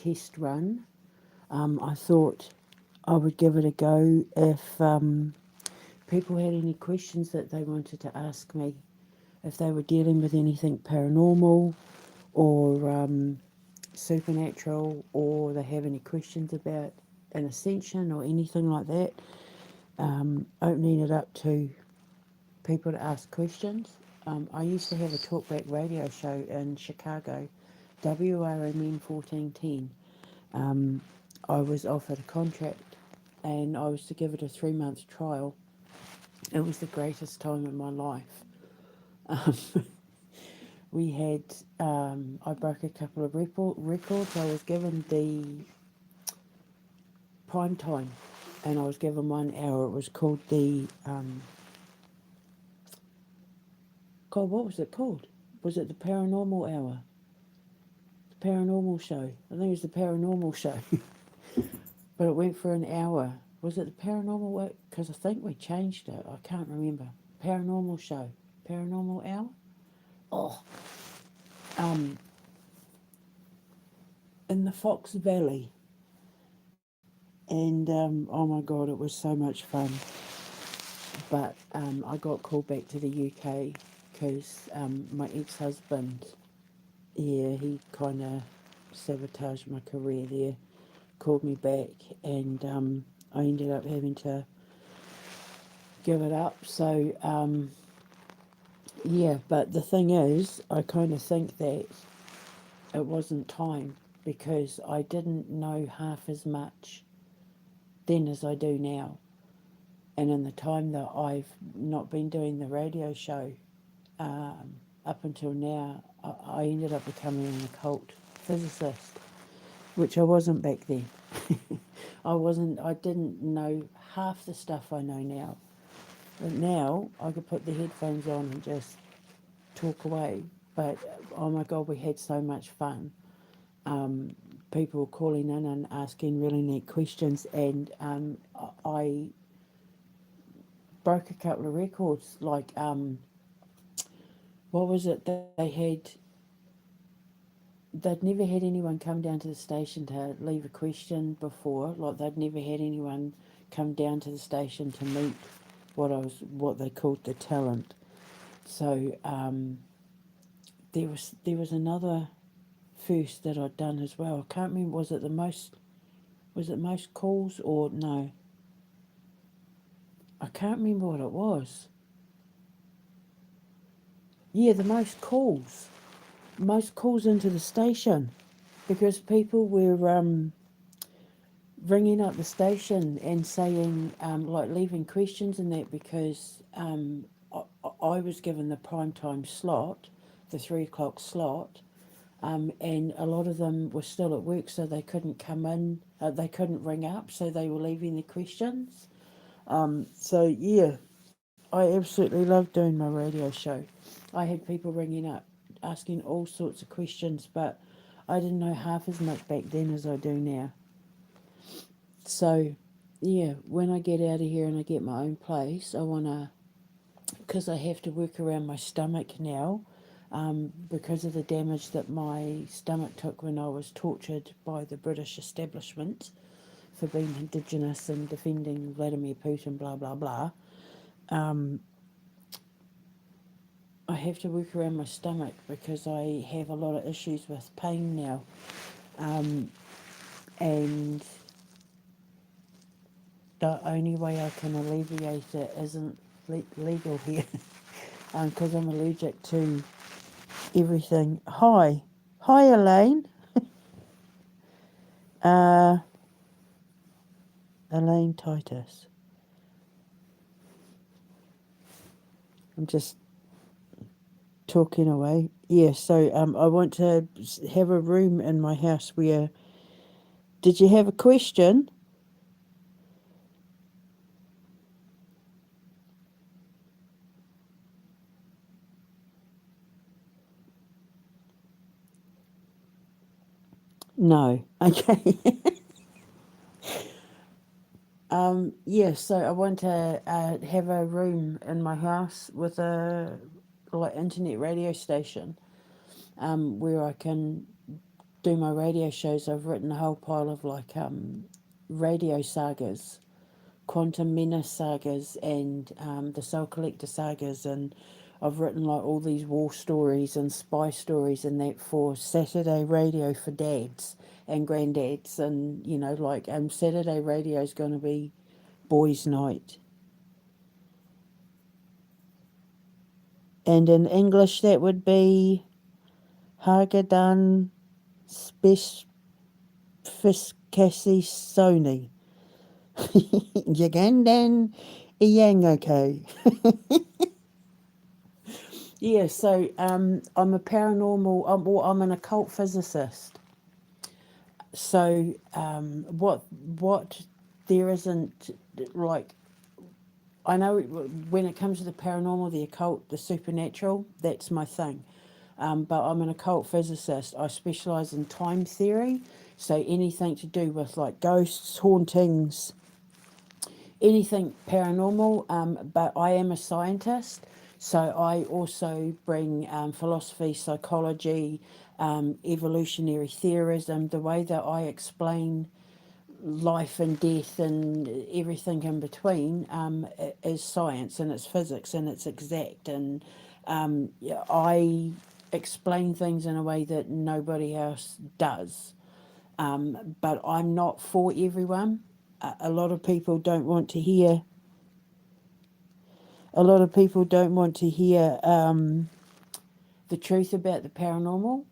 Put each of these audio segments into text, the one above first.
test run. I thought I would give it a go if people had any questions that they wanted to ask me, if they were dealing with anything paranormal or supernatural, or they have any questions about an ascension or anything like that. Opening it up to people to ask questions. I used to have a talkback radio show in Chicago, WRMN 1410. I was offered a contract and I was to give it a 3-month trial. It was the greatest time of my life. We had, I broke a couple of records. I was given the prime time and I was given 1 hour. It was called the, God, what was it called? Was it the Paranormal Hour? The Paranormal Show. I think it was the Paranormal Show. But it went for an hour. Was it the Paranormal? Because I think we changed it. I can't remember. Paranormal Show. Paranormal Hour? Oh. In the Fox Valley. And, oh my God, it was so much fun. But I got called back to the UK because my ex-husband, yeah, he kind of sabotaged my career there, called me back, and I ended up having to give it up. So, yeah, but the thing is, I kind of think that it wasn't time because I didn't know half as much then as I do now. And in the time that I've not been doing the radio show, up until now, I ended up becoming an occult physicist, which I wasn't back then. I didn't know half the stuff I know now. But now I could put the headphones on and just talk away. But oh my God, we had so much fun. People were calling in and asking really neat questions, and I broke a couple of records. Like, what was it that they had? They'd never had anyone come down to the station to leave a question before. Like, they'd never had anyone come down to the station to meet what they called the talent. So there was another first that I'd done as well. I can't remember. Was it most calls or no? I can't remember what it was. Yeah, the most calls. Most calls into the station because people were ringing up the station and saying, like, leaving questions and that because I was given the prime time slot, the 3 o'clock slot, and a lot of them were still at work, so they couldn't come in, they couldn't ring up, so they were leaving their questions. So, yeah, I absolutely loved doing my radio show. I had people ringing up, asking all sorts of questions, but I didn't know half as much back then as I do now. So, yeah, when I get out of here and I get my own place, I want to, because I have to work around my stomach now, because of the damage that my stomach took when I was tortured by the British establishment for being Indigenous and defending Vladimir Putin, blah, blah, blah. I have to work around my stomach because I have a lot of issues with pain now. And the only way I can alleviate it isn't legal here because I'm allergic to everything. Hi, Elaine. Elaine Titus. I'm just talking away. Yeah, so I want to have a room in my house where... Did you have a question? No. Okay. Yeah, so I want to have a room in my house with a internet radio station where I can do my radio shows, I've written a whole pile of like radio sagas, Quantum Menace sagas, and the Soul Collector sagas, and I've written like all these war stories and spy stories and that for Saturday radio for dads and granddads, and you know, like Saturday radio is going to be boys' night, and in English that would be Hagadan Specifiskasi Sony. Yagandan Iyango. Yeah, so I'm a paranormal, I'm an occult physicist. So what there isn't, like, I know when it comes to the paranormal, the occult, the supernatural, that's my thing. But I'm an occult physicist. I specialise in time theory, so anything to do with like ghosts, hauntings, anything paranormal. But I am a scientist, so I also bring philosophy, psychology, evolutionary theorism, the way that I explain life and death and everything in between is science, and it's physics, and it's exact, and yeah, I explain things in a way that nobody else does. But I'm not for everyone. A lot of people don't want to hear. A lot of people don't want to hear the truth about the paranormal.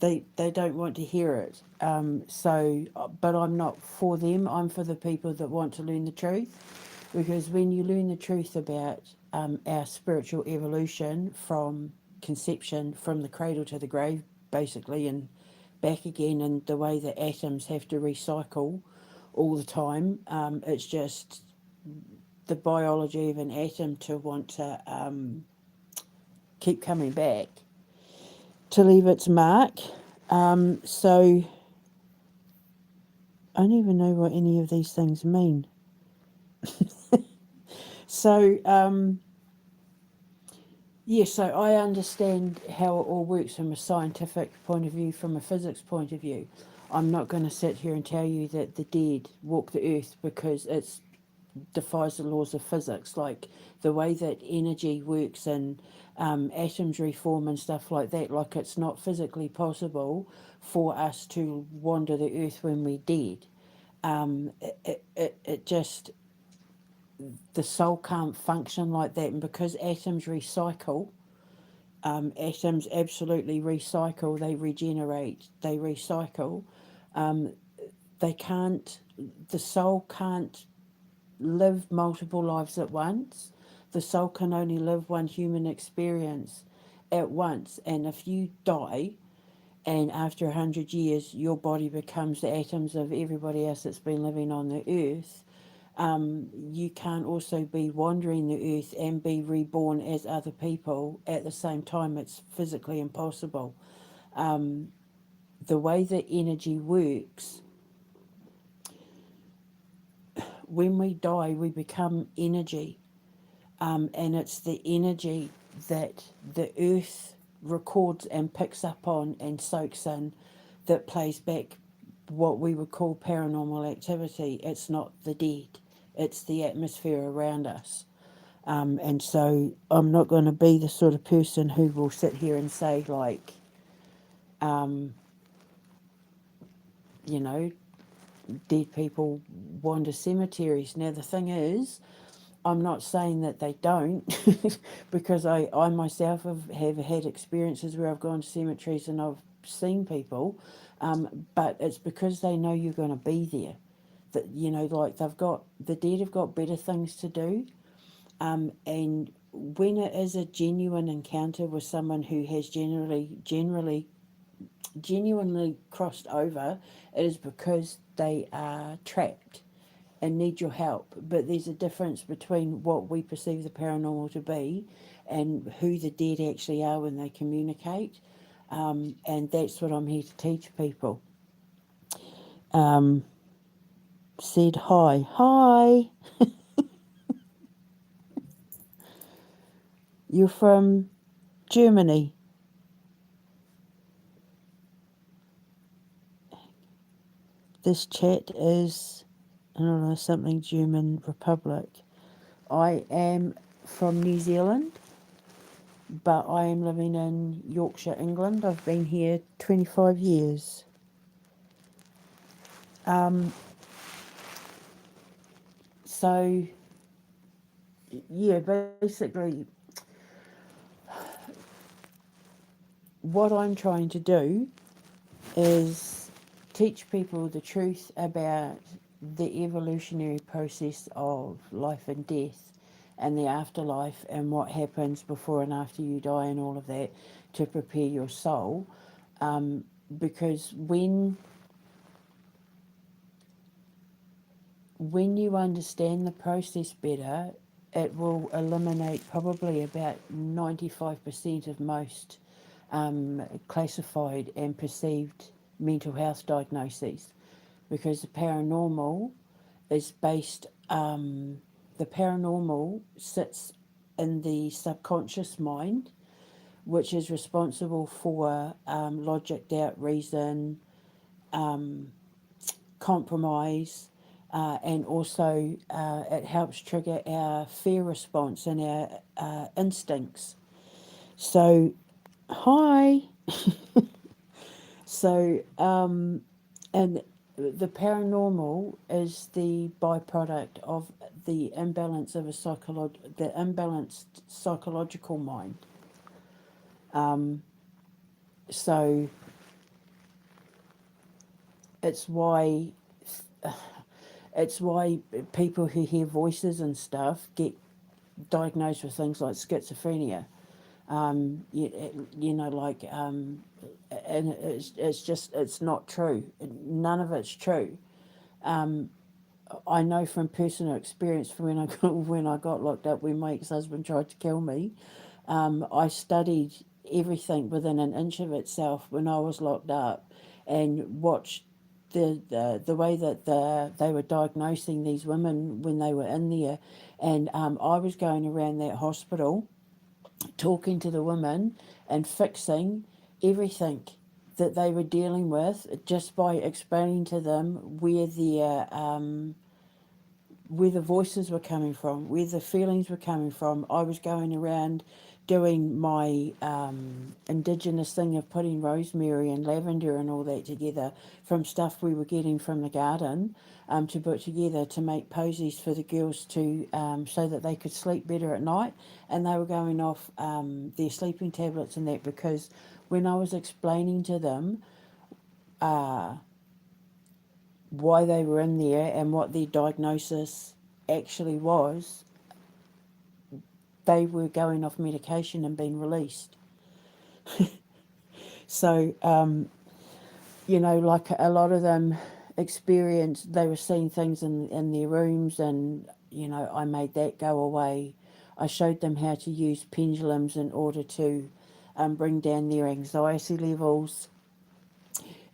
They don't want to hear it. But I'm not for them. I'm for the people that want to learn the truth, because when you learn the truth about our spiritual evolution from conception, from the cradle to the grave, basically, and back again, and the way that atoms have to recycle all the time, it's just the biology of an atom to want to keep coming back to leave its mark. So I don't even know what any of these things mean. So yeah, so I understand how it all works from a scientific point of view, from a physics point of view. I'm not going to sit here and tell you that the dead walk the earth, because it defies the laws of physics, like the way that energy works and atoms reform and stuff like that. Like, it's not physically possible for us to wander the earth when we're dead. It just, the soul can't function like that. And because atoms recycle, atoms absolutely recycle, they regenerate, they recycle, they can't, the soul can't live multiple lives at once. The soul can only live one human experience at once. And if you die, and after 100 years your body becomes the atoms of everybody else that's been living on the earth, you can't also be wandering the earth and be reborn as other people at the same time. It's physically impossible. The way that energy works, when we die, we become energy. And it's the energy that the earth records and picks up on and soaks in that plays back what we would call paranormal activity. It's not the dead, it's the atmosphere around us. And so I'm not going to be the sort of person who will sit here and say, like, you know, dead people wander cemeteries. Now, the thing is, I'm not saying that they don't, because I myself have had experiences where I've gone to cemeteries and I've seen people, but it's because they know you're going to be there. That, you know, like, the dead have got better things to do, and when it is a genuine encounter with someone who has genuinely crossed over, it is because they are trapped and need your help. But there's a difference between what we perceive the paranormal to be and who the dead actually are when they communicate. And that's what I'm here to teach people. Said hi. Hi. You're from Germany. this chat is, I don't know, something German Republic. I am from New Zealand, but I am living in Yorkshire, England. I've been here 25 years. So, yeah, basically, what I'm trying to do is teach people the truth about the evolutionary process of life and death and the afterlife and what happens before and after you die and all of that to prepare your soul. Because when you understand the process better, it will eliminate probably about 95% of most classified and perceived mental health diagnoses, because the paranormal is based, the paranormal sits in the subconscious mind, which is responsible for logic, doubt, reason, compromise, and also it helps trigger our fear response and our instincts. So, hi. So, and the paranormal is the byproduct of the imbalance of the imbalanced psychological mind. So it's why it's why people who hear voices and stuff get diagnosed with things like schizophrenia. You know, like, and it's just, it's not true. None of it's true. I know from personal experience from when I got locked up, when my ex-husband tried to kill me. I studied everything within an inch of itself when I was locked up, and watched the way that they were diagnosing these women when they were in there. And I was going around that hospital talking to the women and fixing everything that they were dealing with, just by explaining to them where the voices were coming from, where the feelings were coming from. I was going around doing my Indigenous thing of putting rosemary and lavender and all that together from stuff we were getting from the garden, to put together to make posies for the girls to so that they could sleep better at night. And they were going off their sleeping tablets and that, because when I was explaining to them why they were in there and what their diagnosis actually was, they were going off medication and being released. So, you know, like a lot of them experienced, they were seeing things in their rooms, and, you know, I made that go away. I showed them how to use pendulums in order to bring down their anxiety levels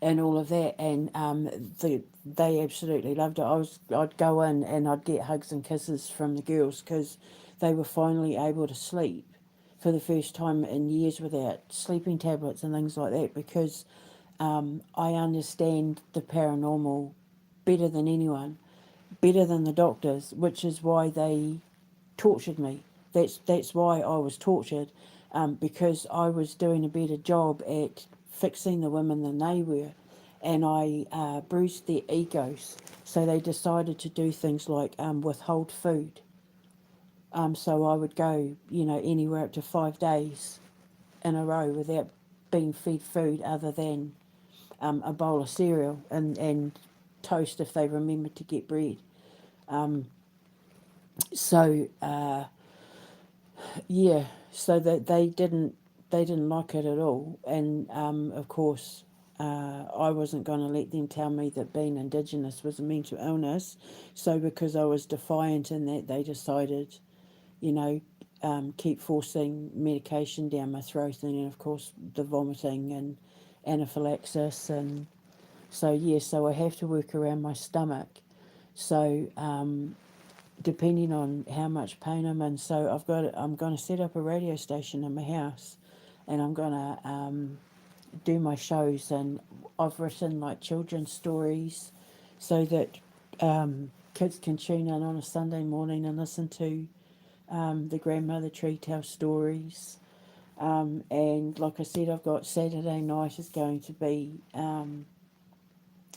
and all of that, and they absolutely loved it. I'd go in and I'd get hugs and kisses from the girls, because they were finally able to sleep for the first time in years without sleeping tablets and things like that, because I understand the paranormal better than anyone, better than the doctors, which is why they tortured me. That's why I was tortured, because I was doing a better job at fixing the women than they were, and I bruised their egos. So they decided to do things like withhold food. So I would go, you know, anywhere up to 5 days in a row without being fed food other than a bowl of cereal and toast if they remembered to get bread. So yeah, so that they didn't like it at all, and of course, I wasn't going to let them tell me that being Indigenous was a mental illness. So because I was defiant in that, they decided, you know, keep forcing medication down my throat, and then of course the vomiting and anaphylaxis, and so yeah, so I have to work around my stomach. So depending on how much pain I'm in. So I'm going to set up a radio station in my house, and I'm going to do my shows. And I've written like children's stories, so that kids can tune in on a Sunday morning and listen to the grandmother tree tell stories. And like I said, I've got Saturday night is going to be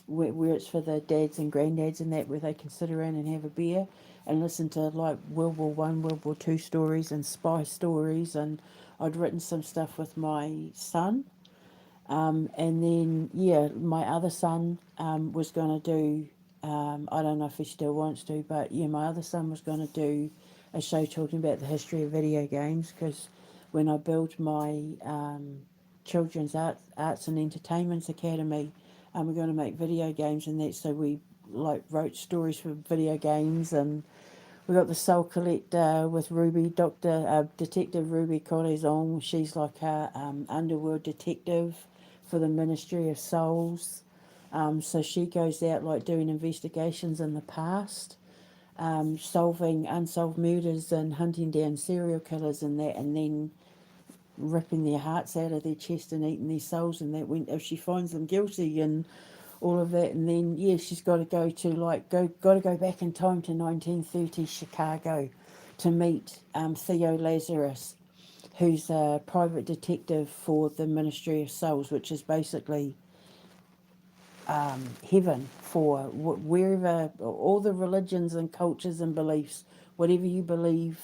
where it's for the dads and granddads and that, where they can sit around and have a beer and listen to like World War I, World War II stories and spy stories. And I'd written some stuff with my son. And then, yeah, my other son was going to do, I don't know if he still wants to, but yeah, my other son was going to do a show talking about the history of video games, because when I built my Children's Arts and Entertainments Academy, we're going to make video games and that, so we like wrote stories for video games. And we got the Soul Collector with Detective Ruby Corazon. She's like a underworld detective for the Ministry of Souls. So she goes out like doing investigations in the past, solving unsolved murders and hunting down serial killers and that, and then ripping their hearts out of their chest and eating their souls and that, when if she finds them guilty and all of that. And then yeah, she's got to go back in time to 1930 Chicago to meet Theo Lazarus, who's a private detective for the Ministry of Souls, which is basically heaven for wherever, all the religions and cultures and beliefs, whatever you believe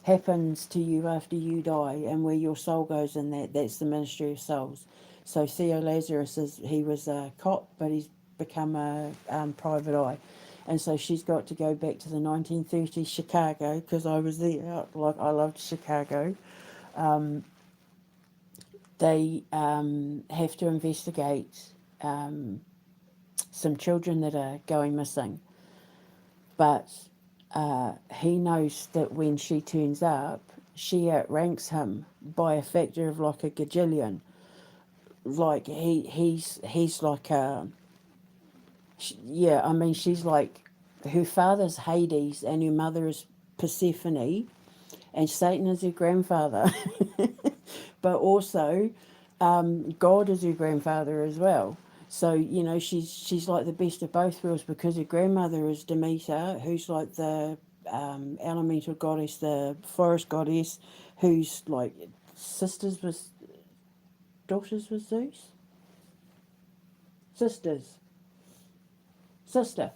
happens to you after you die, and where your soul goes in that's the Ministry of Souls. So Theo Lazarus he was a cop, but he's become a private eye. And so she's got to go back to the 1930s Chicago, because I was there, like I loved Chicago. They have to investigate some children that are going missing. But he knows that when she turns up, she outranks him by a factor of like a gajillion. Like he's like a, yeah, I mean, she's like, her father's Hades and her mother is Persephone, and Satan is her grandfather. But also God is her grandfather as well. So you know, she's like the best of both worlds, because her grandmother is Demeter, who's like the elemental goddess, the forest goddess, who's like daughters with Zeus, sisters, sister.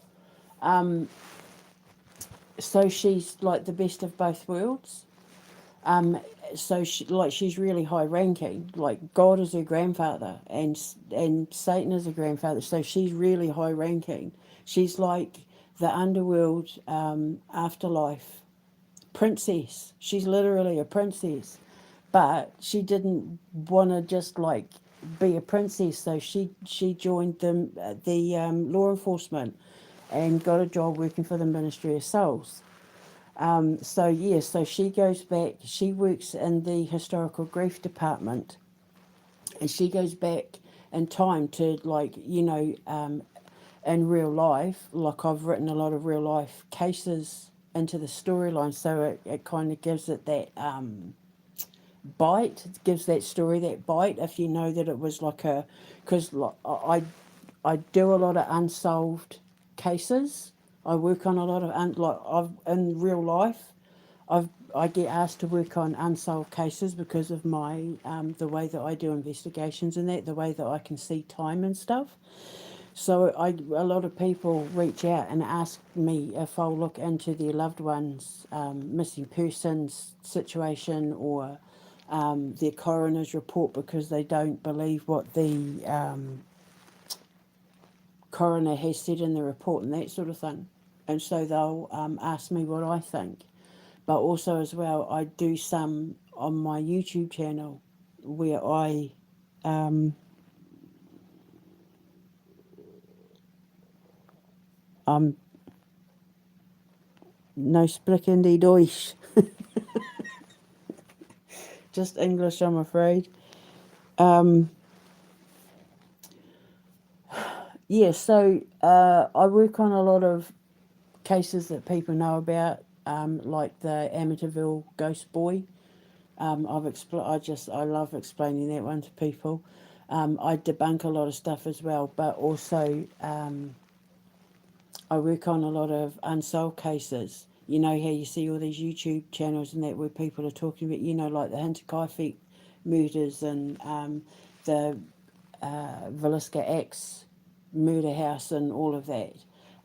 So she's like the best of both worlds. So she's really high ranking. Like God is her grandfather, and Satan is her grandfather. So she's really high ranking. She's like the underworld afterlife princess. She's literally a princess, but she didn't want to just like be a princess. So she joined the law enforcement and got a job working for the Ministry of Souls. So she goes back, she works in the historical grief department, and she goes back in time to, like, in real life, like I've written a lot of real life cases into the storyline, so it kind of gives it that bite, it gives that story that bite, if you know that it was like because like, I do a lot of unsolved cases. I work on a lot of in real life. I get asked to work on unsolved cases because of my the way that I do investigations and the way that I can see time and stuff. So a lot of people reach out and ask me if I'll look into their loved ones' missing persons situation, or their coroner's report, because they don't believe what the coroner has said in the report and that sort of thing. And so they'll ask me what I think. But also as well, I do some on my YouTube channel where I'm no splickety Deutsch, just English, I'm afraid. Yeah, so I work on a lot of cases that people know about, like the Amityville ghost boy. I love explaining that one to people. I debunk a lot of stuff as well, but also I work on a lot of unsolved cases. You know how you see all these YouTube channels and that where people are talking about, you know, like the Hinterkaifeck murders and the Villisca X murder house and all of that.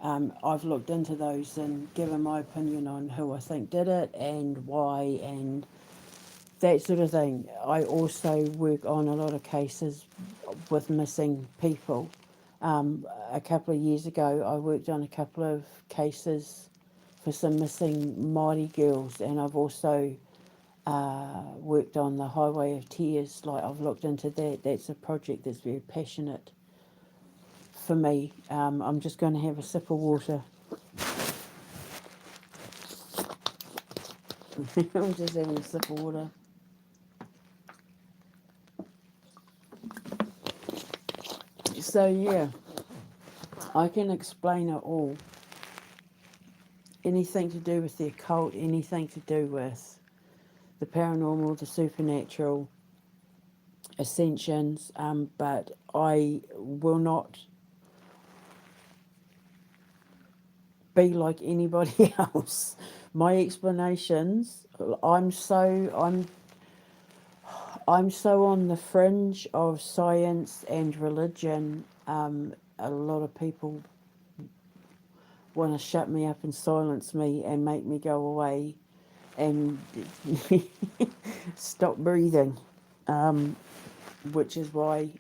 I've looked into those and given my opinion on who I think did it and why and that sort of thing. I also work on a lot of cases with missing people. A couple of years ago, I worked on a couple of cases for some missing Māori girls, and I've also worked on the Highway of Tears. Like, I've looked into that. That's a project that's very passionate for me. I'm just going to have a sip of water. I'm just having a sip of water. So yeah, I can explain it all. Anything to do with the occult, anything to do with the paranormal, the supernatural, ascensions, but I will not be like anybody else. My explanations, I'm so on the fringe of science and religion. A lot of people want to shut me up and silence me and make me go away and stop breathing, which is why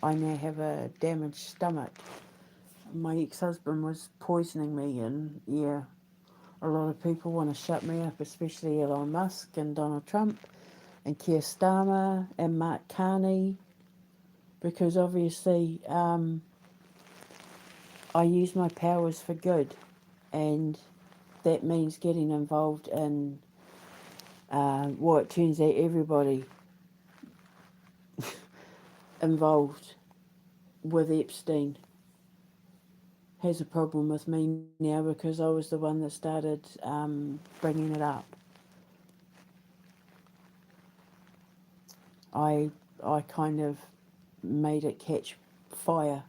I now have a damaged stomach. My ex-husband was poisoning me, and yeah, a lot of people want to shut me up, especially Elon Musk and Donald Trump and Keir Starmer and Mark Carney, because obviously I use my powers for good, and that means getting involved in, well, it turns out everybody involved with Epstein has a problem with me now because I was the one that started bringing it up. I kind of made it catch fire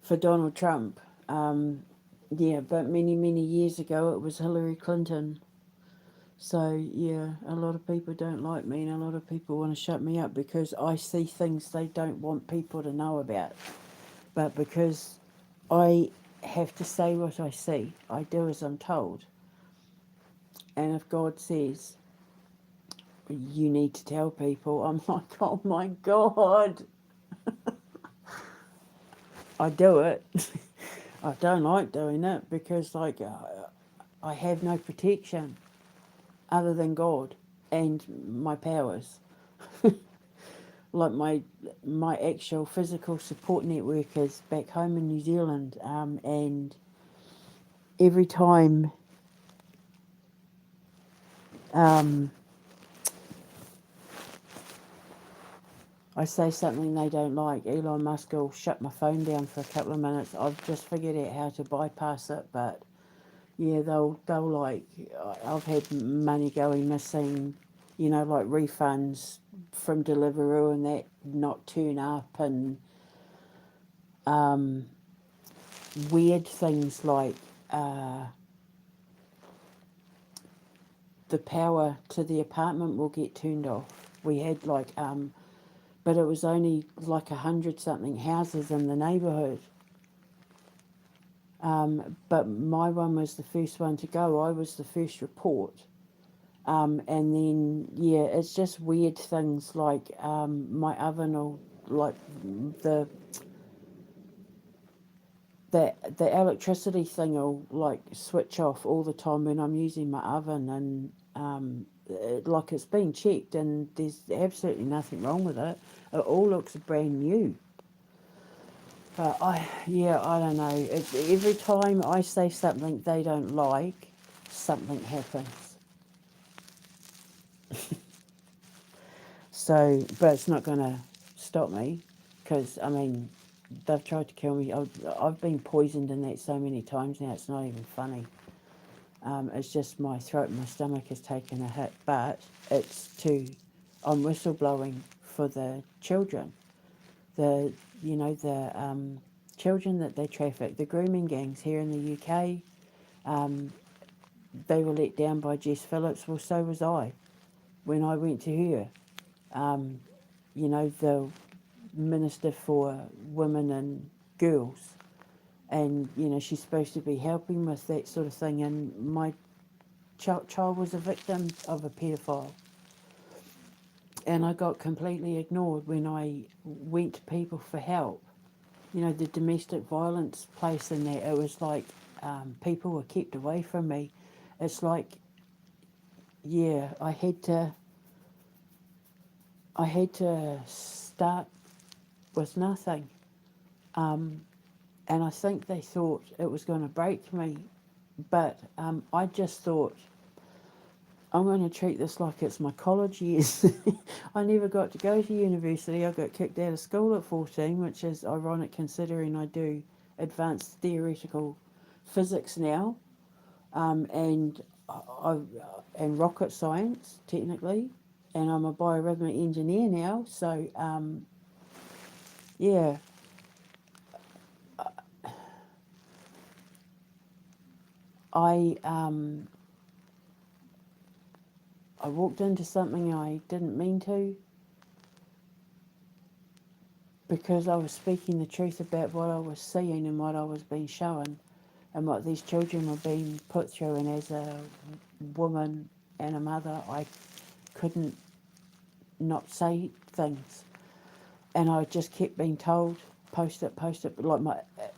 for Donald Trump. Yeah, but many years ago it was Hillary Clinton. So yeah, a lot of people don't like me and a lot of people want to shut me up because I see things they don't want people to know about. But because I have to say what I see, I do as I'm told. And if God says, you need to tell people, I'm like, oh my God. I do it. I don't like doing it because, like, I have no protection other than God and my powers. Like my actual physical support network is back home in New Zealand, and every time I say something they don't like, Elon Musk will shut my phone down for a couple of minutes. I've just figured out how to bypass it, but yeah, they'll like, I've had money going missing, you know, like refunds from Deliveroo and that not turn up, and weird things like the power to the apartment will get turned off. We had like, but it was only like 100-something houses in the neighbourhood. But my one was the first one to go. I was the first report. And then, yeah, it's just weird things like my oven will, like the electricity thing will like switch off all the time when I'm using my oven, and like it's been checked and there's absolutely nothing wrong with it. It all looks brand new. But I don't know. Every time I say something they don't like, something happens. So, but it's not going to stop me because, I mean, they've tried to kill me. I've been poisoned in that so many times now, it's not even funny. It's just my throat and my stomach has taken a hit, but I'm whistleblowing for the children. The children that they traffic, the grooming gangs here in the UK, they were let down by Jess Phillips. Well, so was I when I went to her. You know, the Minister for Women and Girls. And, you know, she's supposed to be helping with that sort of thing. And my child was a victim of a paedophile. And I got completely ignored when I went to people for help. You know, the domestic violence place in there, it was like people were kept away from me. It's like, yeah, I had to start with nothing. And I think they thought it was going to break me. But I just thought, I'm going to treat this like it's my college years. I never got to go to university. I got kicked out of school at 14, which is ironic considering I do advanced theoretical physics now, and and rocket science technically, and I'm a biorhythmic engineer now. So yeah, I I walked into something I didn't mean to, because I was speaking the truth about what I was seeing and what I was being shown and what these children were being put through. And as a woman and a mother, I couldn't not say things. And I just kept being told, post it, like my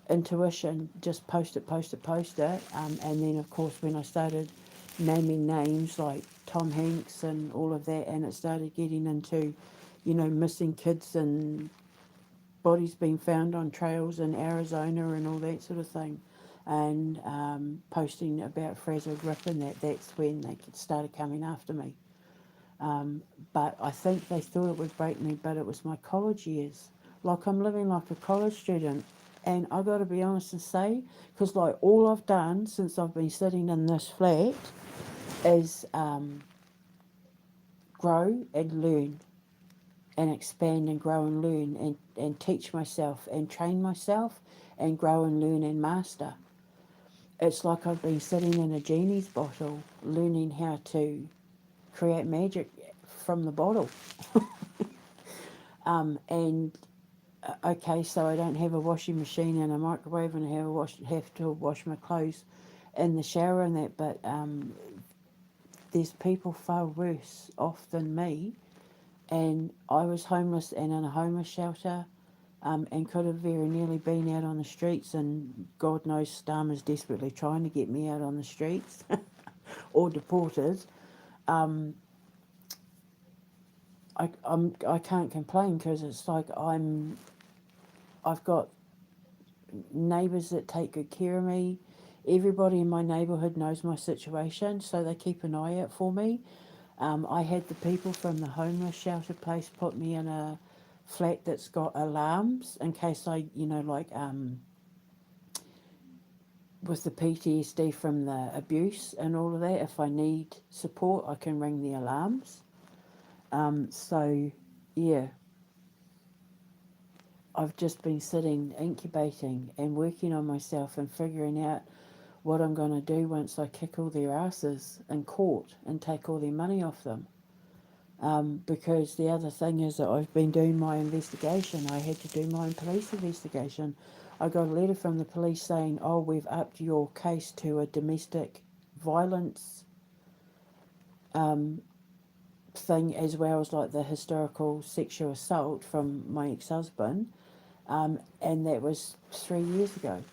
intuition, just post it. And then, of course, when I started naming names like Tom Hanks and all of that, and it started getting into, you know, missing kids and bodies being found on trails in Arizona and all that sort of thing, and posting about Fraser Grip and that's when they started coming after me. But I think they thought it would break me, but it was my college years. Like, I'm living like a college student. And I got to be honest and say, because like all I've done since I've been sitting in this flat is grow and learn and expand and grow and learn and teach myself and train myself and grow and learn and master. It's like I've been sitting in a genie's bottle learning how to create magic from the bottle. And okay, so I don't have a washing machine and a microwave, and I have to wash my clothes in the shower and that, but there's people far worse off than me, and I was homeless and in a homeless shelter, and could have very nearly been out on the streets, and God knows Starmer's desperately trying to get me out on the streets or deported. I can't complain, because it's like I've got neighbours that take good care of me. Everybody in my neighbourhood knows my situation, so they keep an eye out for me. I had the people from the homeless shelter place put me in a flat that's got alarms in case I, you know, like with the PTSD from the abuse and all of that, if I need support, I can ring the alarms. So, yeah, I've just been sitting, incubating and working on myself and figuring out what I'm going to do once I kick all their asses in court and take all their money off them. Because the other thing is that I've been doing my investigation. I had to do my own police investigation. I got a letter from the police saying, oh, we've upped your case to a domestic violence thing, as well as like the historical sexual assault from my ex-husband. And that was 3 years ago.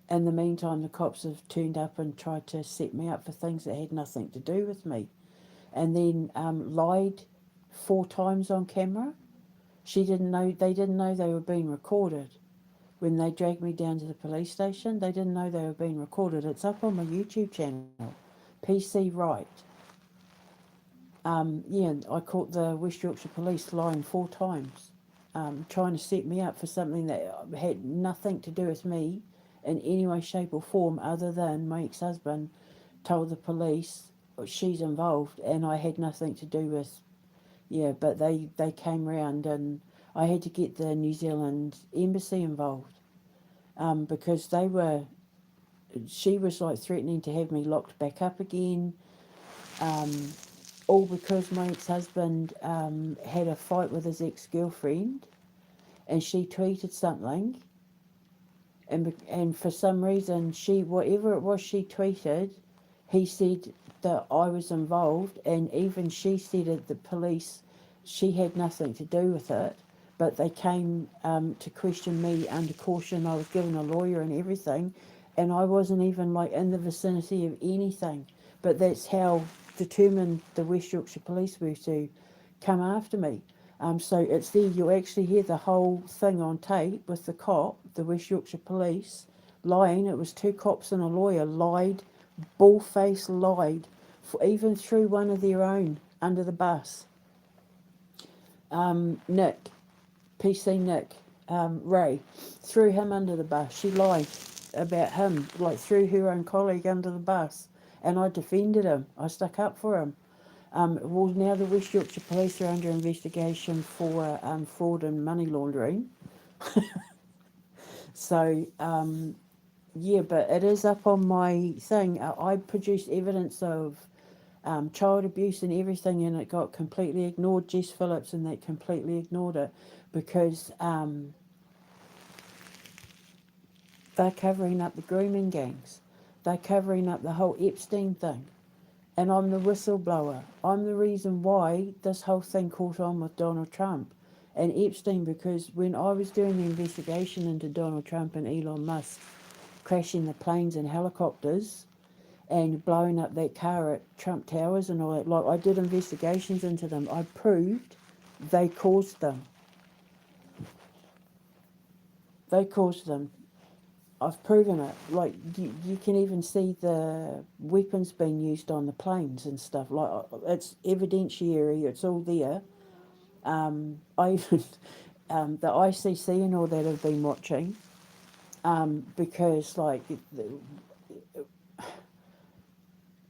In the meantime, the cops have turned up and tried to set me up for things that had nothing to do with me. And then lied 4 times on camera. They didn't know they were being recorded. When they dragged me down to the police station, they didn't know they were being recorded. It's up on my YouTube channel, PC Right. Yeah, I caught the West Yorkshire Police lying 4 times, trying to set me up for something that had nothing to do with me in any way, shape or form, other than my ex-husband told the police she's involved and I had nothing to do with, yeah, but they came round, and I had to get the New Zealand embassy involved, because she was like threatening to have me locked back up again, all because my ex-husband had a fight with his ex-girlfriend, and she tweeted something, and for some reason whatever it was she tweeted, he said that I was involved, and even she said at the police she had nothing to do with it, but they came to question me under caution. I was given a lawyer and everything, and I wasn't even like in the vicinity of anything. But that's how determined the West Yorkshire Police were to come after me. So it's there, you'll actually hear the whole thing on tape with the cop, the West Yorkshire Police, lying. It was two cops and a lawyer, lied, bull-faced lied, even threw one of their own under the bus. Nick, PC Nick, Ray, threw him under the bus. She lied about him, like threw her own colleague under the bus. And I defended him. I stuck up for him. Well, now the West Yorkshire Police are under investigation for fraud and money laundering. So, yeah, but it is up on my thing. I produced evidence of child abuse and everything, and it got completely ignored. Jess Phillips and that completely ignored it because they're covering up the grooming gangs. They're covering up the whole Epstein thing. And I'm the whistleblower. I'm the reason why this whole thing caught on with Donald Trump and Epstein, because when I was doing the investigation into Donald Trump and Elon Musk crashing the planes and helicopters and blowing up that car at Trump Towers and all that, like I did investigations into them. I proved they caused them. They caused them. I've proven it. Like, you can even see the weapons being used on the planes and stuff. Like, it's evidentiary, it's all there. I even, the ICC and all that have been watching, because, like,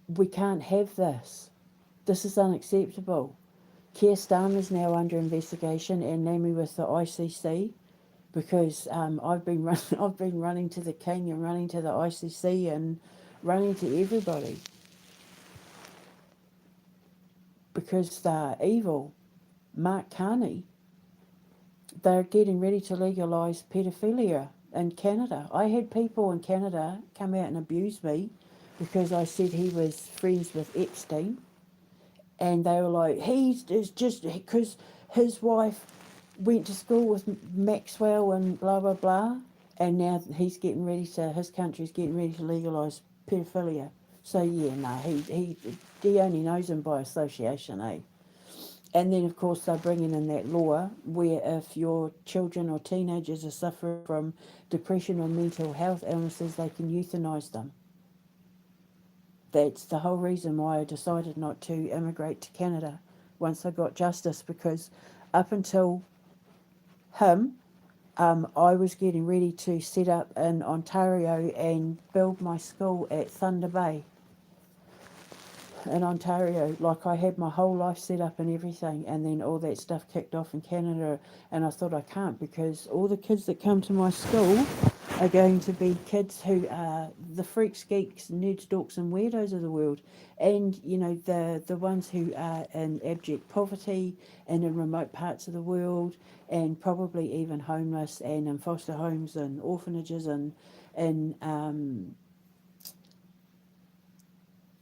we can't have this. This is unacceptable. Keir Starmer's now under investigation, and Nami with the ICC. Because I've been running to the King and running to the ICC and running to everybody because they're evil. Mark Carney, they're getting ready to legalise paedophilia in Canada. I had people in Canada come out and abuse me because I said he was friends with Epstein, and they were like, it's just because his wife went to school with Maxwell and blah, blah, blah. And now his country's getting ready to legalise paedophilia. So, yeah, no, he only knows him by association, eh? And then, of course, they're bringing in that law where if your children or teenagers are suffering from depression or mental health illnesses, they can euthanise them. That's the whole reason why I decided not to immigrate to Canada once I got justice, because up until him, I was getting ready to set up in Ontario and build my school at Thunder Bay in Ontario. Like, I had my whole life set up and everything, and then all that stuff kicked off in Canada, and I thought I can't, because all the kids that come to my school are going to be kids who are the freaks, geeks, nerds, dorks and weirdos of the world, and the ones who are in abject poverty and in remote parts of the world, and probably even homeless and in foster homes and orphanages and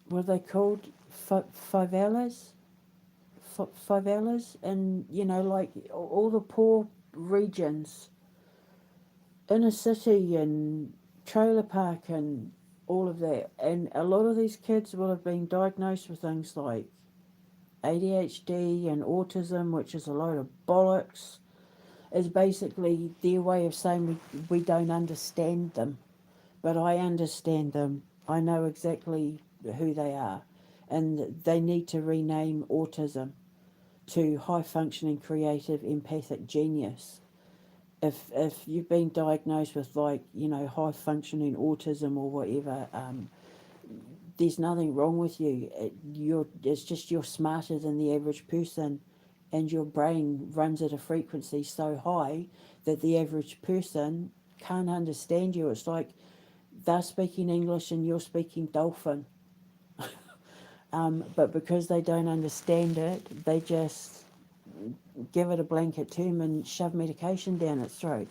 what are they called, favelas, and like all the poor regions, inner city and trailer park and all of that. And a lot of these kids will have been diagnosed with things like ADHD and autism, which is a load of bollocks. It's basically their way of saying we don't understand them. But I understand them. I know exactly who they are. And they need to rename autism to high functioning creative empathic genius. If you've been diagnosed with high functioning autism or whatever, there's nothing wrong with you. It's just you're smarter than the average person, and your brain runs at a frequency so high that the average person can't understand you. It's like they're speaking English and you're speaking dolphin. But because they don't understand it, they just give it a blanket term and shove medication down its throat.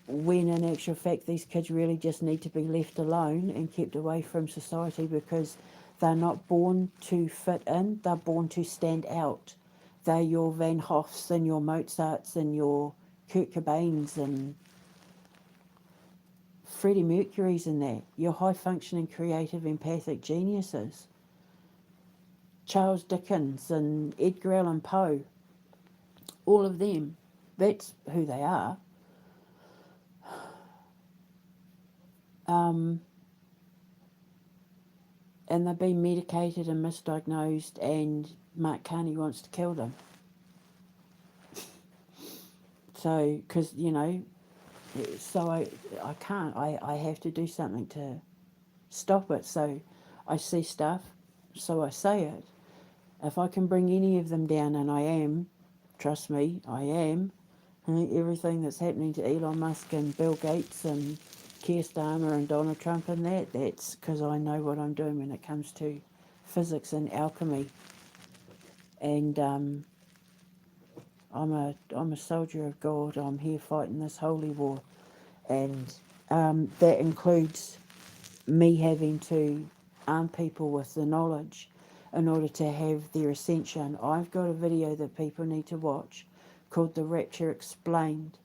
When in actual fact, these kids really just need to be left alone and kept away from society, because they're not born to fit in, they're born to stand out. They're your Van Hoffs and your Mozarts and your Kurt Cobains and Freddie Mercury's and that. Your high functioning, creative, empathic geniuses. Charles Dickens and Edgar Allan Poe. All of them. That's who they are. And they've been medicated and misdiagnosed, and Mark Carney wants to kill them. So, because, so I can't. I have to do something to stop it. So I see stuff, so I say it. If I can bring any of them down, and I am, trust me, I am, everything that's happening to Elon Musk and Bill Gates and Keir Starmer and Donald Trump and that's because I know what I'm doing when it comes to physics and alchemy. And I'm a soldier of God. I'm here fighting this holy war. And that includes me having to arm people with the knowledge in order to have their ascension. I've got a video that people need to watch called The Rapture Explained.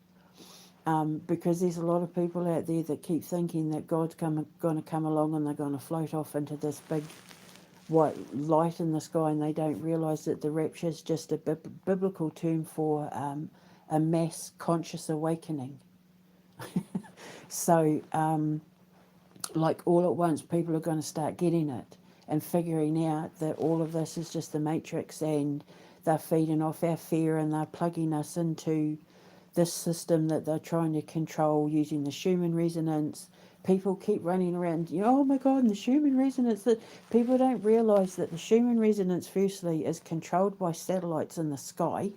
Because there's a lot of people out there that keep thinking that God's going to come along and they're going to float off into this big white light in the sky, and they don't realise that the rapture is just a biblical term for a mass conscious awakening. So, like all at once, people are going to start getting it and figuring out that all of this is just the matrix, and they're feeding off our fear and they're plugging us into this system that they're trying to control using the Shaman resonance. People keep running around, oh my God, and the Shaman resonance. That people don't realise that the Shaman resonance, firstly, is controlled by satellites in the sky,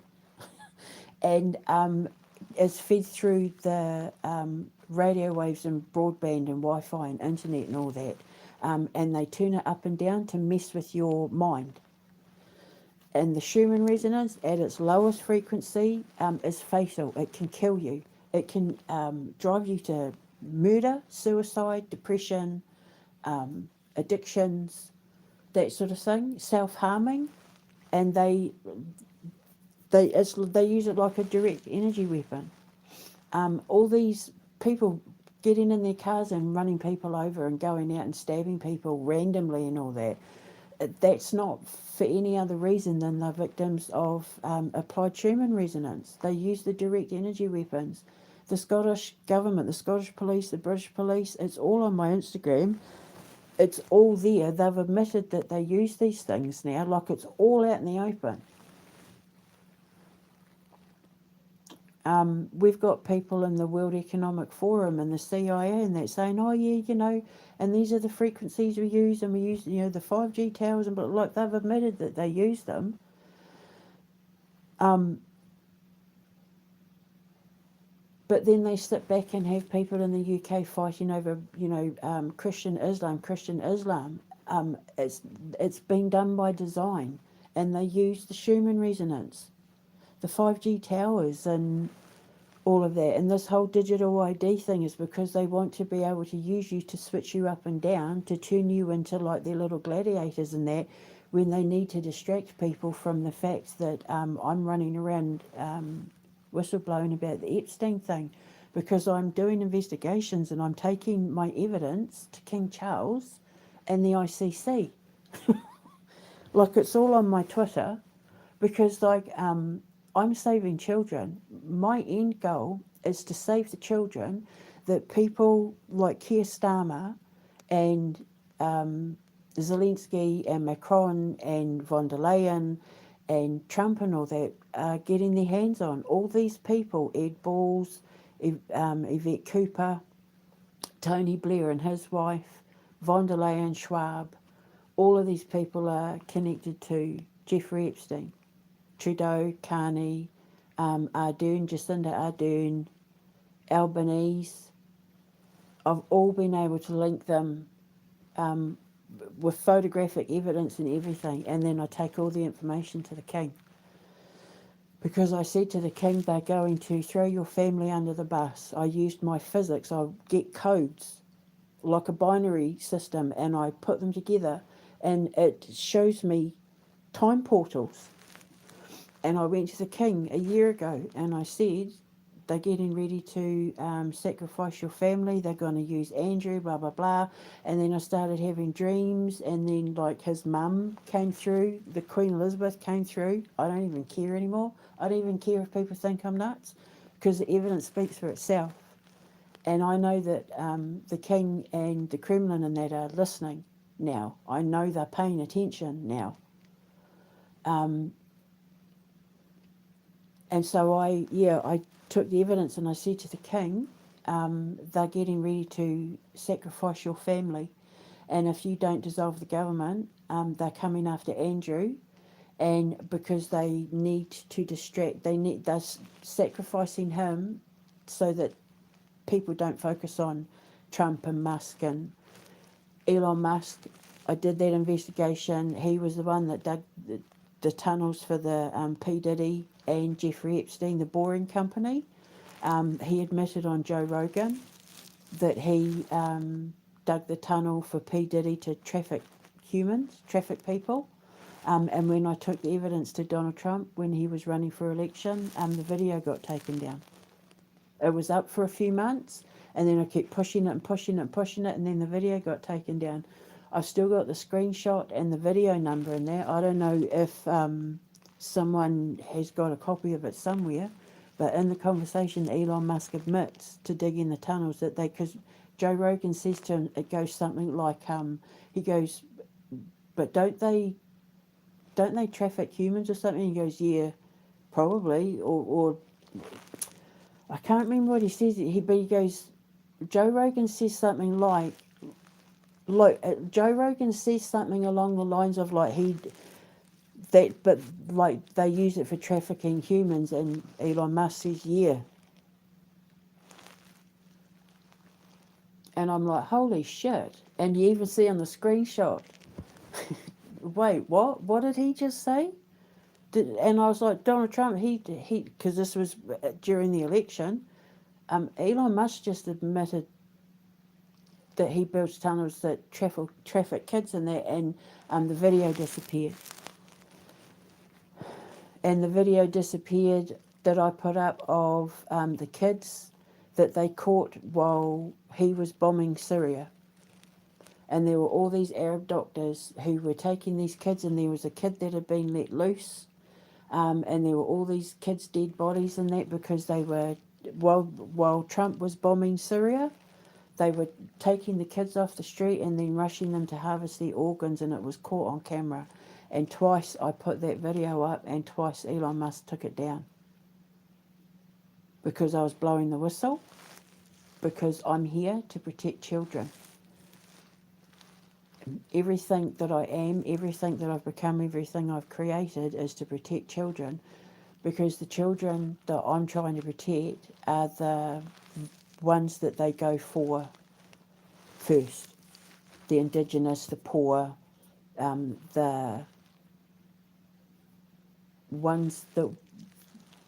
and is fed through the radio waves and broadband and Wi-Fi and internet and all that, and they turn it up and down to mess with your mind. And the Schumann resonance at its lowest frequency is fatal. It can kill you. It can drive you to murder, suicide, depression, addictions, that sort of thing, self-harming. And they use it like a direct energy weapon. All these people getting in their cars and running people over and going out and stabbing people randomly and all that, that's not for any other reason than they're victims of applied Schumann resonance. They use the direct energy weapons. The Scottish government, the Scottish police, the British police, it's all on my Instagram. It's all there. They've admitted that they use these things now, like it's all out in the open. We've got people in the World Economic Forum and the CIA and that saying, oh yeah, and these are the frequencies we use, and we use, the 5G towers, and but like they've admitted that they use them. But then they sit back and have people in the UK fighting over, Christian Islam. It's been done by design, and they use the Schumann resonance, the 5G towers, and all of that. And this whole digital ID thing is because they want to be able to use you to switch you up and down, to turn you into like their little gladiators and that, when they need to distract people from the fact that I'm running around whistleblowing about the Epstein thing, because I'm doing investigations and I'm taking my evidence to King Charles and the ICC. Like, it's all on my Twitter, because I'm saving children. My end goal is to save the children that people like Keir Starmer and Zelensky and Macron and von der Leyen and Trump and all that are getting their hands on. All these people, Ed Balls, Yvette Cooper, Tony Blair and his wife, von der Leyen, Schwab, all of these people are connected to Jeffrey Epstein. Trudeau, Carney, Ardern, Jacinda Ardern, Albanese. I've all been able to link them with photographic evidence and everything, and then I take all the information to the king. Because I said to the king, they're going to throw your family under the bus. I used my physics. I get codes, like a binary system, and I put them together, and it shows me time portals. And I went to the king a year ago, and I said, they're getting ready to sacrifice your family. They're going to use Andrew, blah, blah, blah. And then I started having dreams, and then, like, his mum came through. The Queen Elizabeth came through. I don't even care anymore. I don't even care if people think I'm nuts, because the evidence speaks for itself. And I know that the king and the Kremlin and that are listening now. I know they're paying attention now. And so I took the evidence and I said to the king, they're getting ready to sacrifice your family. And if you don't dissolve the government, they're coming after Andrew. And because they need to distract, they're sacrificing him so that people don't focus on Trump and Musk and Elon Musk. I did that investigation. He was the one that dug the tunnels for the P. Diddy and Jeffrey Epstein, the Boring Company. He admitted on Joe Rogan that he dug the tunnel for P. Diddy to traffic humans, traffic people. And when I took the evidence to Donald Trump when he was running for election, the video got taken down. It was up for a few months, and then I kept pushing it and pushing it and pushing it, and then the video got taken down. I've still got the screenshot and the video number in there. I don't know if someone has got a copy of it somewhere, but in the conversation, Elon Musk admits to digging the tunnels that because Joe Rogan says to him, it goes something like, he goes, but don't they traffic humans or something? He goes, yeah, probably, or I can't remember what he says. But he goes, Joe Rogan says something like Joe Rogan says something along the lines of like but like they use it for trafficking humans, and Elon Musk says, yeah. And I'm like, holy shit. And you even see on the screenshot, wait, what? What did he just say? And I was like, Donald Trump, he, because this was during the election, Elon Musk just admitted that he builds tunnels that traffic kids in there, and the video disappeared. And the video disappeared that I put up of the kids that they caught while he was bombing Syria. And there were all these Arab doctors who were taking these kids, and there was a kid that had been let loose. And there were all these kids' dead bodies in that because they were, while Trump was bombing Syria, they were taking the kids off the street and then rushing them to harvest their organs, and it was caught on camera. And twice I put that video up, and twice Elon Musk took it down. Because I was blowing the whistle. Because I'm here to protect children. Everything that I am, everything that I've become, everything I've created is to protect children. Because the children that I'm trying to protect are the ones that they go for first. The Indigenous, the poor, the ones that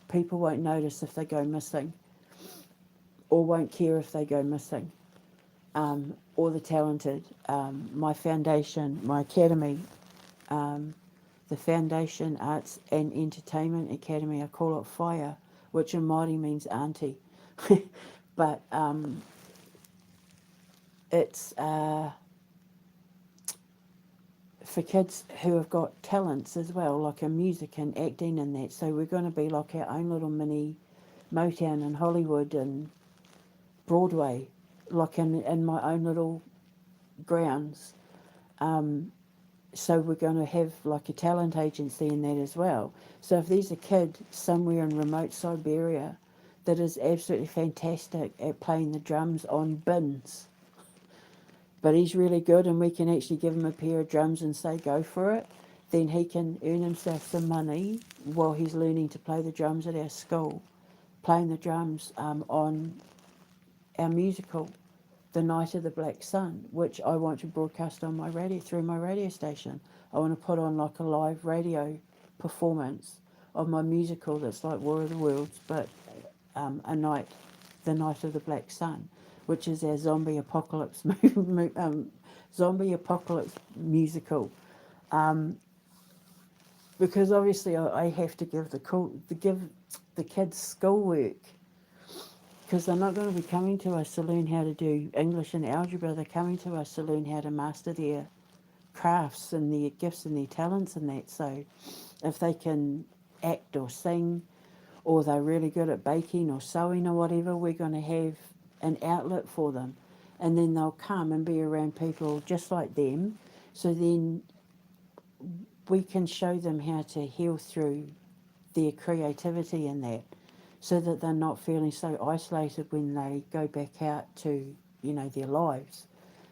people won't notice if they go missing, or won't care if they go missing, or the talented. My foundation, my academy, the Foundation Arts and Entertainment Academy, I call it FIRE, which in Māori means auntie. But it's for kids who have got talents as well, like in music and acting and that. So we're going to be like our own little mini Motown and Hollywood and Broadway, like in my own little grounds. So we're going to have like a talent agency in that as well. So if there's a kid somewhere in remote Siberia that is absolutely fantastic at playing the drums on bins, but he's really good, and we can actually give him a pair of drums and say, go for it, then he can earn himself some money while he's learning to play the drums at our school, playing the drums on our musical, The Night of the Black Sun, which I want to broadcast on my radio, through my radio station. I want to put on like a live radio performance of my musical that's like War of the Worlds, but The Night of the Black Sun, which is our zombie apocalypse musical. Because obviously I have to give the kids schoolwork, because they're not going to be coming to us to learn how to do English and algebra. They're coming to us to learn how to master their crafts and their gifts and their talents and that. So if they can act or sing, or they're really good at baking or sewing or whatever, we're going to have an outlet for them. And then they'll come and be around people just like them. So then we can show them how to heal through their creativity in that, so that they're not feeling so isolated when they go back out to, their lives.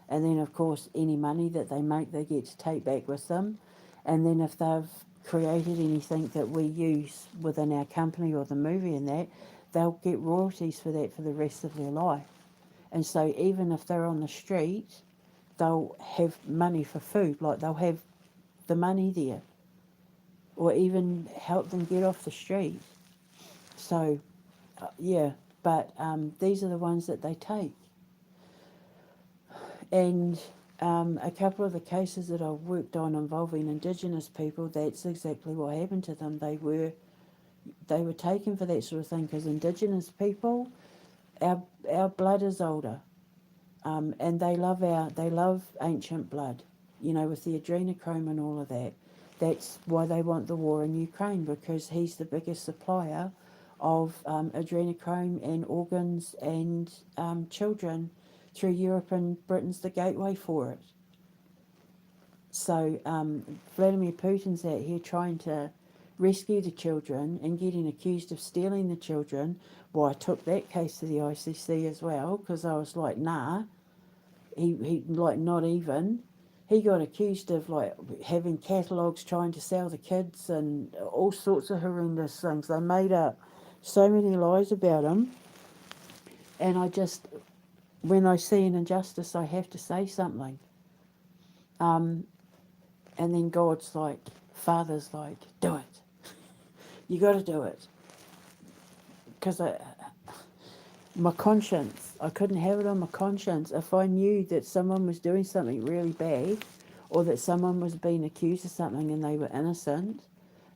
And then, of course, any money that they make, they get to take back with them. And then if they've created anything that we use within our company or the movie and that, they'll get royalties for that for the rest of their life. And so even if they're on the street, they'll have money for food, like they'll have the money there, or even help them get off the street. So, but these are the ones that they take. And a couple of the cases that I've worked on involving Indigenous people, that's exactly what happened to them. They were taken for that sort of thing, because Indigenous people, our blood is older, and they love ancient blood, with the adrenochrome and all of that. That's why they want the war in Ukraine, because he's the biggest supplier of adrenochrome and organs and children through Europe, and Britain's the gateway for it. So Vladimir Putin's out here trying to rescue the children and getting accused of stealing the children. Well, I took that case to the ICC as well, because I was like, nah, he like not even. He got accused of like having catalogues trying to sell the kids and all sorts of horrendous things. They made up so many lies about him. And I just, when I see an injustice, I have to say something. And then God's like, Father's like, do it. You got to do it. Because my conscience, I couldn't have it on my conscience. If I knew that someone was doing something really bad, or that someone was being accused of something and they were innocent,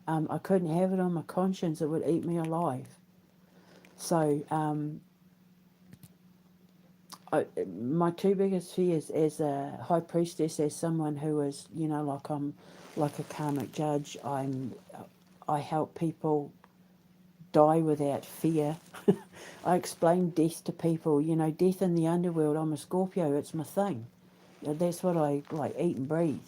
I couldn't have it on my conscience. It would eat me alive. So my two biggest fears as a high priestess, as someone who is, like I'm like a karmic judge, I help people die without fear. I explain death to people, death in the underworld. I'm a Scorpio, it's my thing. That's what I like, eat and breathe.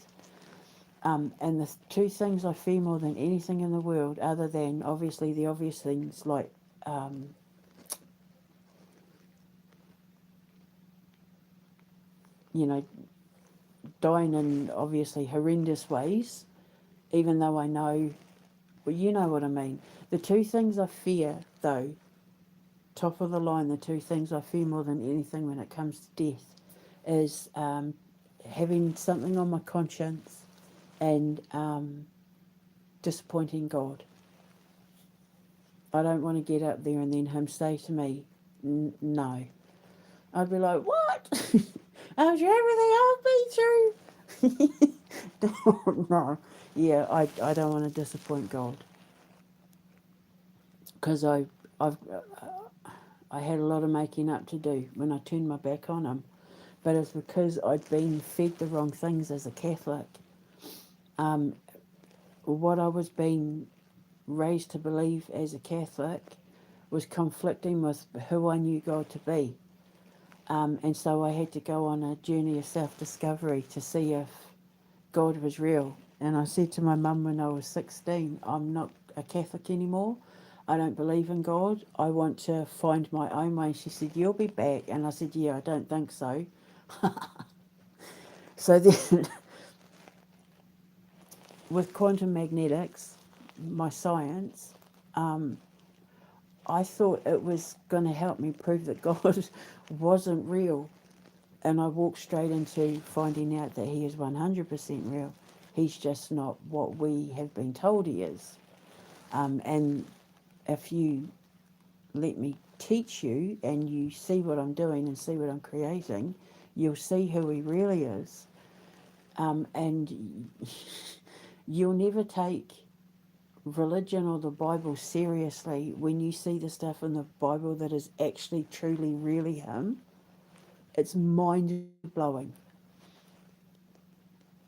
And the two things I fear more than anything in the world, other than obviously the obvious things like dying in obviously horrendous ways, even though I know, well, you know what I mean. The two things I fear, though, top of the line, the two things I fear more than anything when it comes to death is having something on my conscience and disappointing God. I don't want to get up there and then him say to me, no. I'd be like, what? After everything I've been through? No. Yeah, I don't want to disappoint God. Because I had a lot of making up to do when I turned my back on him. But it's because I'd been fed the wrong things as a Catholic. What I was being raised to believe as a Catholic was conflicting with who I knew God to be. And so I had to go on a journey of self-discovery to see if God was real. And I said to my mum when I was 16, I'm not a Catholic anymore. I don't believe in God. I want to find my own way. She said, you'll be back. And I said, yeah, I don't think so. So then with quantum magnetics, my science, I thought it was going to help me prove that God wasn't real. And I walked straight into finding out that he is 100% real. He's just not what we have been told he is. And if you let me teach you and you see what I'm doing and see what I'm creating, you'll see who he really is. And you'll never take religion or the Bible seriously when you see the stuff in the Bible that is actually truly really him. It's mind-blowing.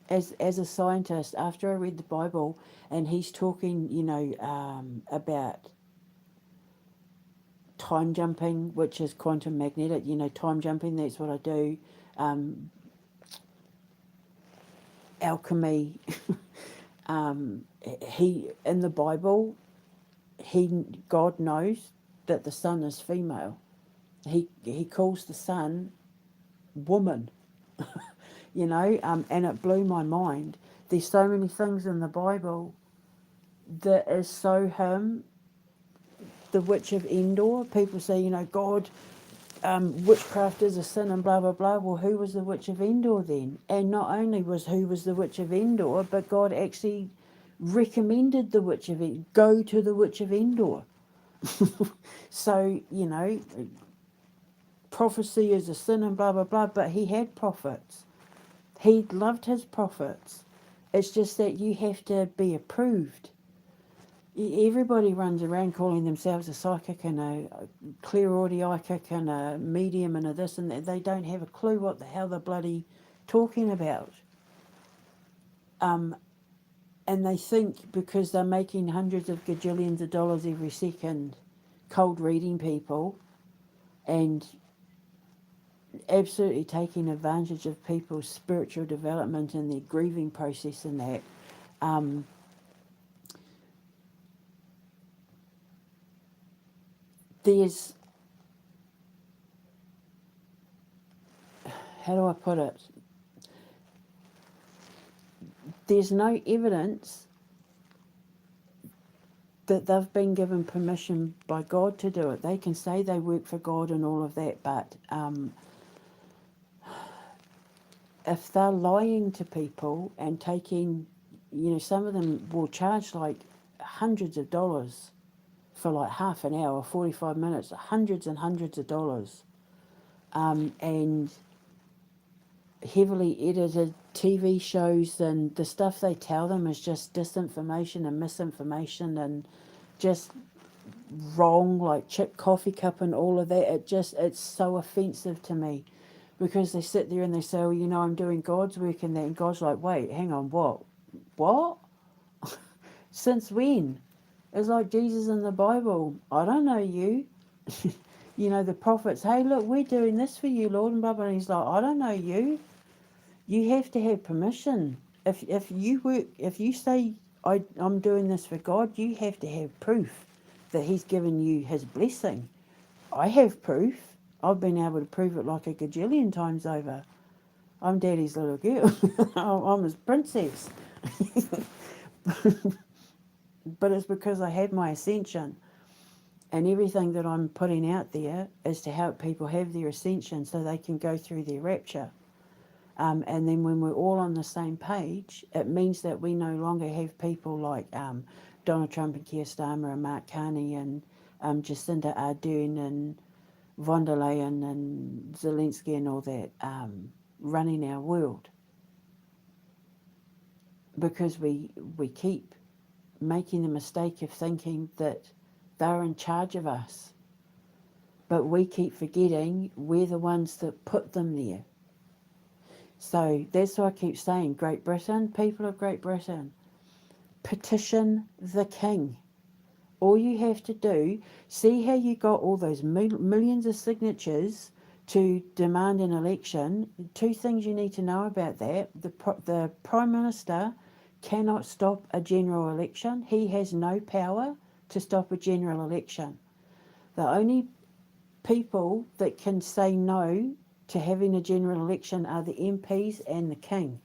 As a scientist, after I read the Bible and he's talking, about time jumping, which is quantum magnetic, time jumping, that's what I do. Alchemy. He in the Bible, God knows that the sun is female. He calls the sun woman, and it blew my mind. There's so many things in the Bible that is so him. The Witch of Endor, people say, God, witchcraft is a sin and blah, blah, blah. Well, who was the Witch of Endor then? And not only who was the Witch of Endor, but God actually recommended the Witch of Endor, go to the Witch of Endor. So, prophecy is a sin and blah, blah, blah, but he had prophets. He loved his prophets. It's just that you have to be approved. Everybody runs around calling themselves a psychic and a clairaudiotic and a medium and a this and that. They don't have a clue what the hell they're bloody talking about. And they think because they're making hundreds of gajillions of dollars every second cold reading people and absolutely taking advantage of people's spiritual development and their grieving process and that, there's, how do I put it? There's no evidence that they've been given permission by God to do it. They can say they work for God and all of that, but if they're lying to people and taking, some of them will charge like hundreds of dollars for like half an hour, 45 minutes, hundreds and hundreds of dollars, and heavily edited TV shows, and the stuff they tell them is just disinformation and misinformation and just wrong, like chipped coffee cup and all of that. It's so offensive to me because they sit there and they say, well, I'm doing God's work and that, and God's like, wait, hang on, what? Since when? It's like Jesus in the Bible. I don't know you. The prophets, hey, look, we're doing this for you, Lord, and blah, blah. And he's like, I don't know you. You have to have permission. If you say I'm doing this for God, you have to have proof that he's given you his blessing. I have proof. I've been able to prove it like a gajillion times over. I'm Daddy's little girl. I'm his princess. But it's because I had my ascension. And everything that I'm putting out there is to help people have their ascension so they can go through their rapture. And then when we're all on the same page, it means that we no longer have people like Donald Trump and Keir Starmer and Mark Carney and Jacinda Ardern and von der Leyen and Zelensky and all that running our world. Because we keep making the mistake of thinking that they're in charge of us. But we keep forgetting we're the ones that put them there. So that's why I keep saying, Great Britain, people of Great Britain, petition the king. All you have to do, see how you got all those millions of signatures to demand an election. Two things you need to know about that. The Prime Minister cannot stop a general election. He has no power to stop a general election. The only people that can say no to having a general election are the MPs and the king.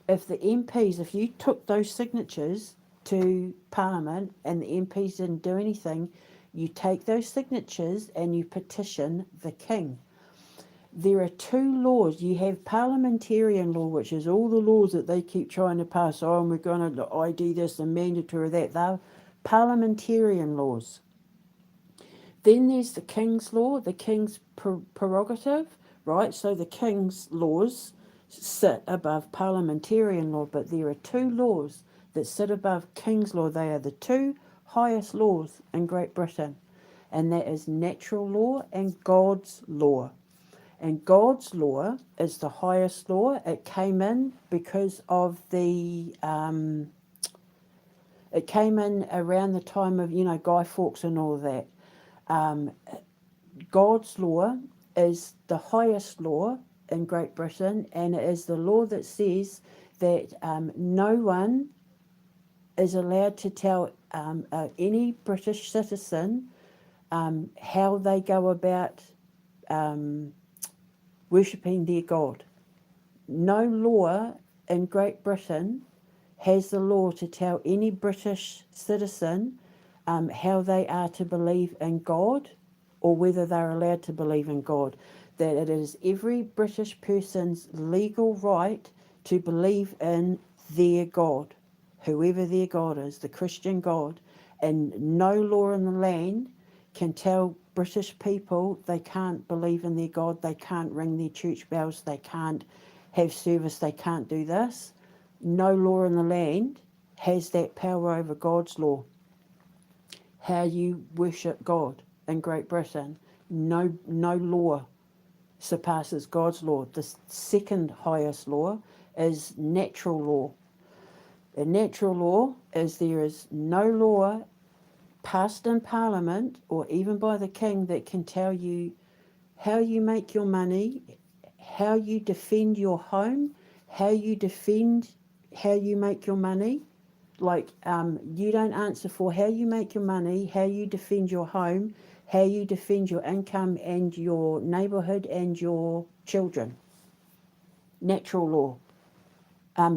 if the MPs, if you took those signatures to Parliament and the MPs didn't do anything, you take those signatures and you petition the King. There are two laws. You have parliamentarian law, which is all the laws that they keep trying to pass. Oh, and we're going to ID this and mandatory that. They're parliamentarian laws. Then there's the King's law, the King's prerogative, right? So the King's laws sit above parliamentarian law, but there are two laws that sit above King's law. They are the two highest laws in Great Britain, and that is natural law and God's law. And God's law is the highest law. It came in because of it came in around the time of, Guy Fawkes and all that. God's law is the highest law in Great Britain, and it is the law that says that no one is allowed to tell any British citizen how they go about worshipping their God. No law in Great Britain has the law to tell any British citizen how they are to believe in God or whether they're allowed to believe in God. That it is every British person's legal right to believe in their God, whoever their God is, the Christian God. And no law in the land can tell British people they can't believe in their God, they can't ring their church bells, they can't have service, they can't do this. No law in the land has that power over God's law. How you worship God in Great Britain, no law surpasses God's law. The second highest law is natural law. And natural law is there is no law passed in Parliament or even by the King that can tell you how you make your money, how you defend your home, how you make your money. Like you don't answer for how you make your money, how you defend your home, how you defend your income and your neighbourhood and your children. Natural law.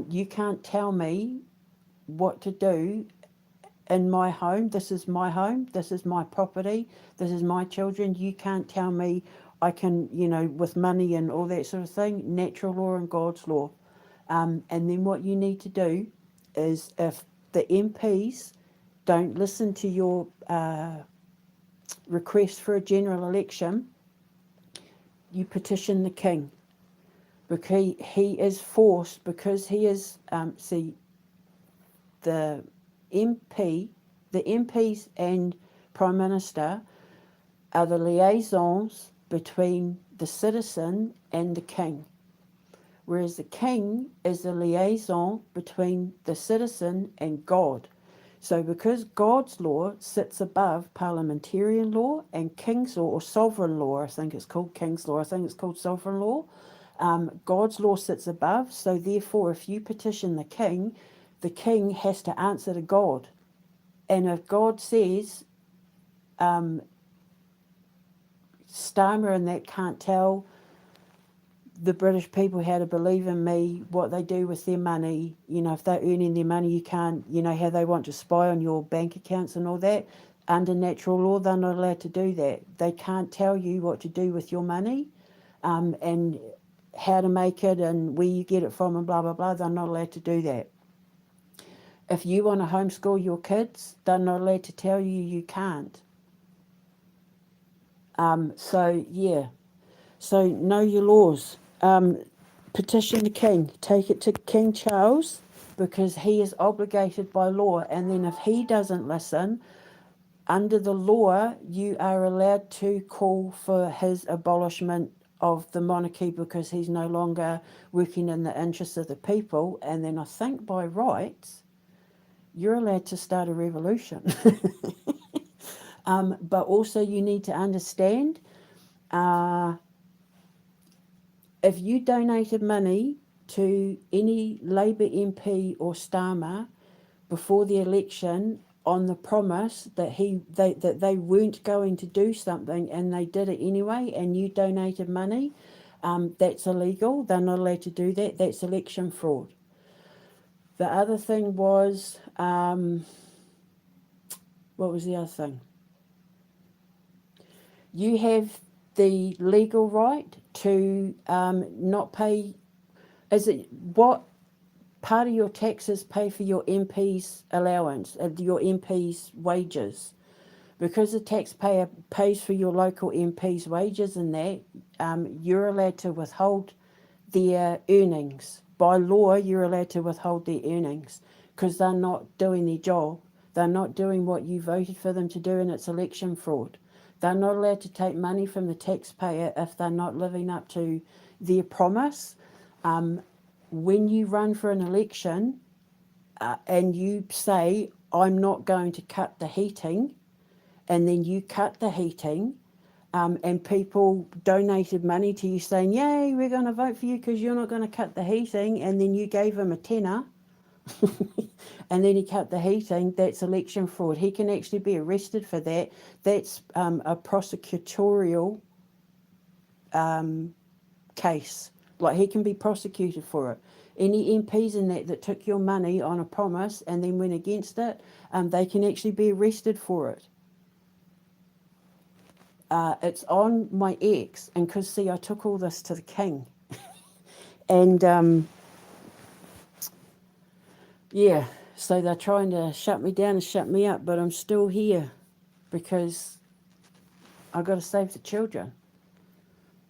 You can't tell me what to do in my home. This is my home, this is my property, this is my children. You can't tell me I can, with money and all that sort of thing. Natural law and God's law. And then what you need to do is, if the MPs don't listen to your request for a general election, you petition the King. Because he is forced, because he is, the MPs and Prime Minister are the liaisons between the citizen and the King, whereas the King is the liaison between the citizen and God. So because God's law sits above parliamentarian law and King's law, or sovereign law, I think it's called King's law, I think it's called sovereign law, God's law sits above. So therefore, if you petition the King has to answer to God. And if God says, Starmer and that can't tell the British people how to believe in me, what they do with their money, if they're earning their money, you can't, how they want to spy on your bank accounts and all that. Under natural law, they're not allowed to do that. They can't tell you what to do with your money and how to make it and where you get it from and blah, blah, blah. They're not allowed to do that. If you want to homeschool your kids, they're not allowed to tell you you can't. So know your laws. Petition the King. Take it to King Charles because he is obligated by law. And then if he doesn't listen, under the law, you are allowed to call for his abolishment of the monarchy because he's no longer working in the interests of the people. And then I think by rights, you're allowed to start a revolution. But also you need to understand, if you donated money to any Labour MP or Starmer before the election on the promise that they weren't going to do something and they did it anyway, and you donated money, that's illegal. They're not allowed to do that. That's election fraud. The other thing was, what was the other thing? You have the legal right to not pay. Is it what part of your taxes pay for your MP's allowance, your MP's wages? Because the taxpayer pays for your local MP's wages and that, you're allowed to withhold their earnings. By law, you're allowed to withhold their earnings because they're not doing their job. They're not doing what you voted for them to do, and it's election fraud. They're not allowed to take money from the taxpayer if they're not living up to their promise. When you run for an election and you say, I'm not going to cut the heating, and then you cut the heating, and people donated money to you saying, yay, we're going to vote for you because you're not going to cut the heating, and then you gave him a tenner, and then he cut the heating, that's election fraud. He can actually be arrested for that. That's a prosecutorial case. Like, he can be prosecuted for it. Any MPs in that took your money on a promise and then went against it, they can actually be arrested for it. It's on my ex, and because, see, I took all this to the king. And, yeah, so they're trying to shut me down and shut me up, but I'm still here because I've got to save the children.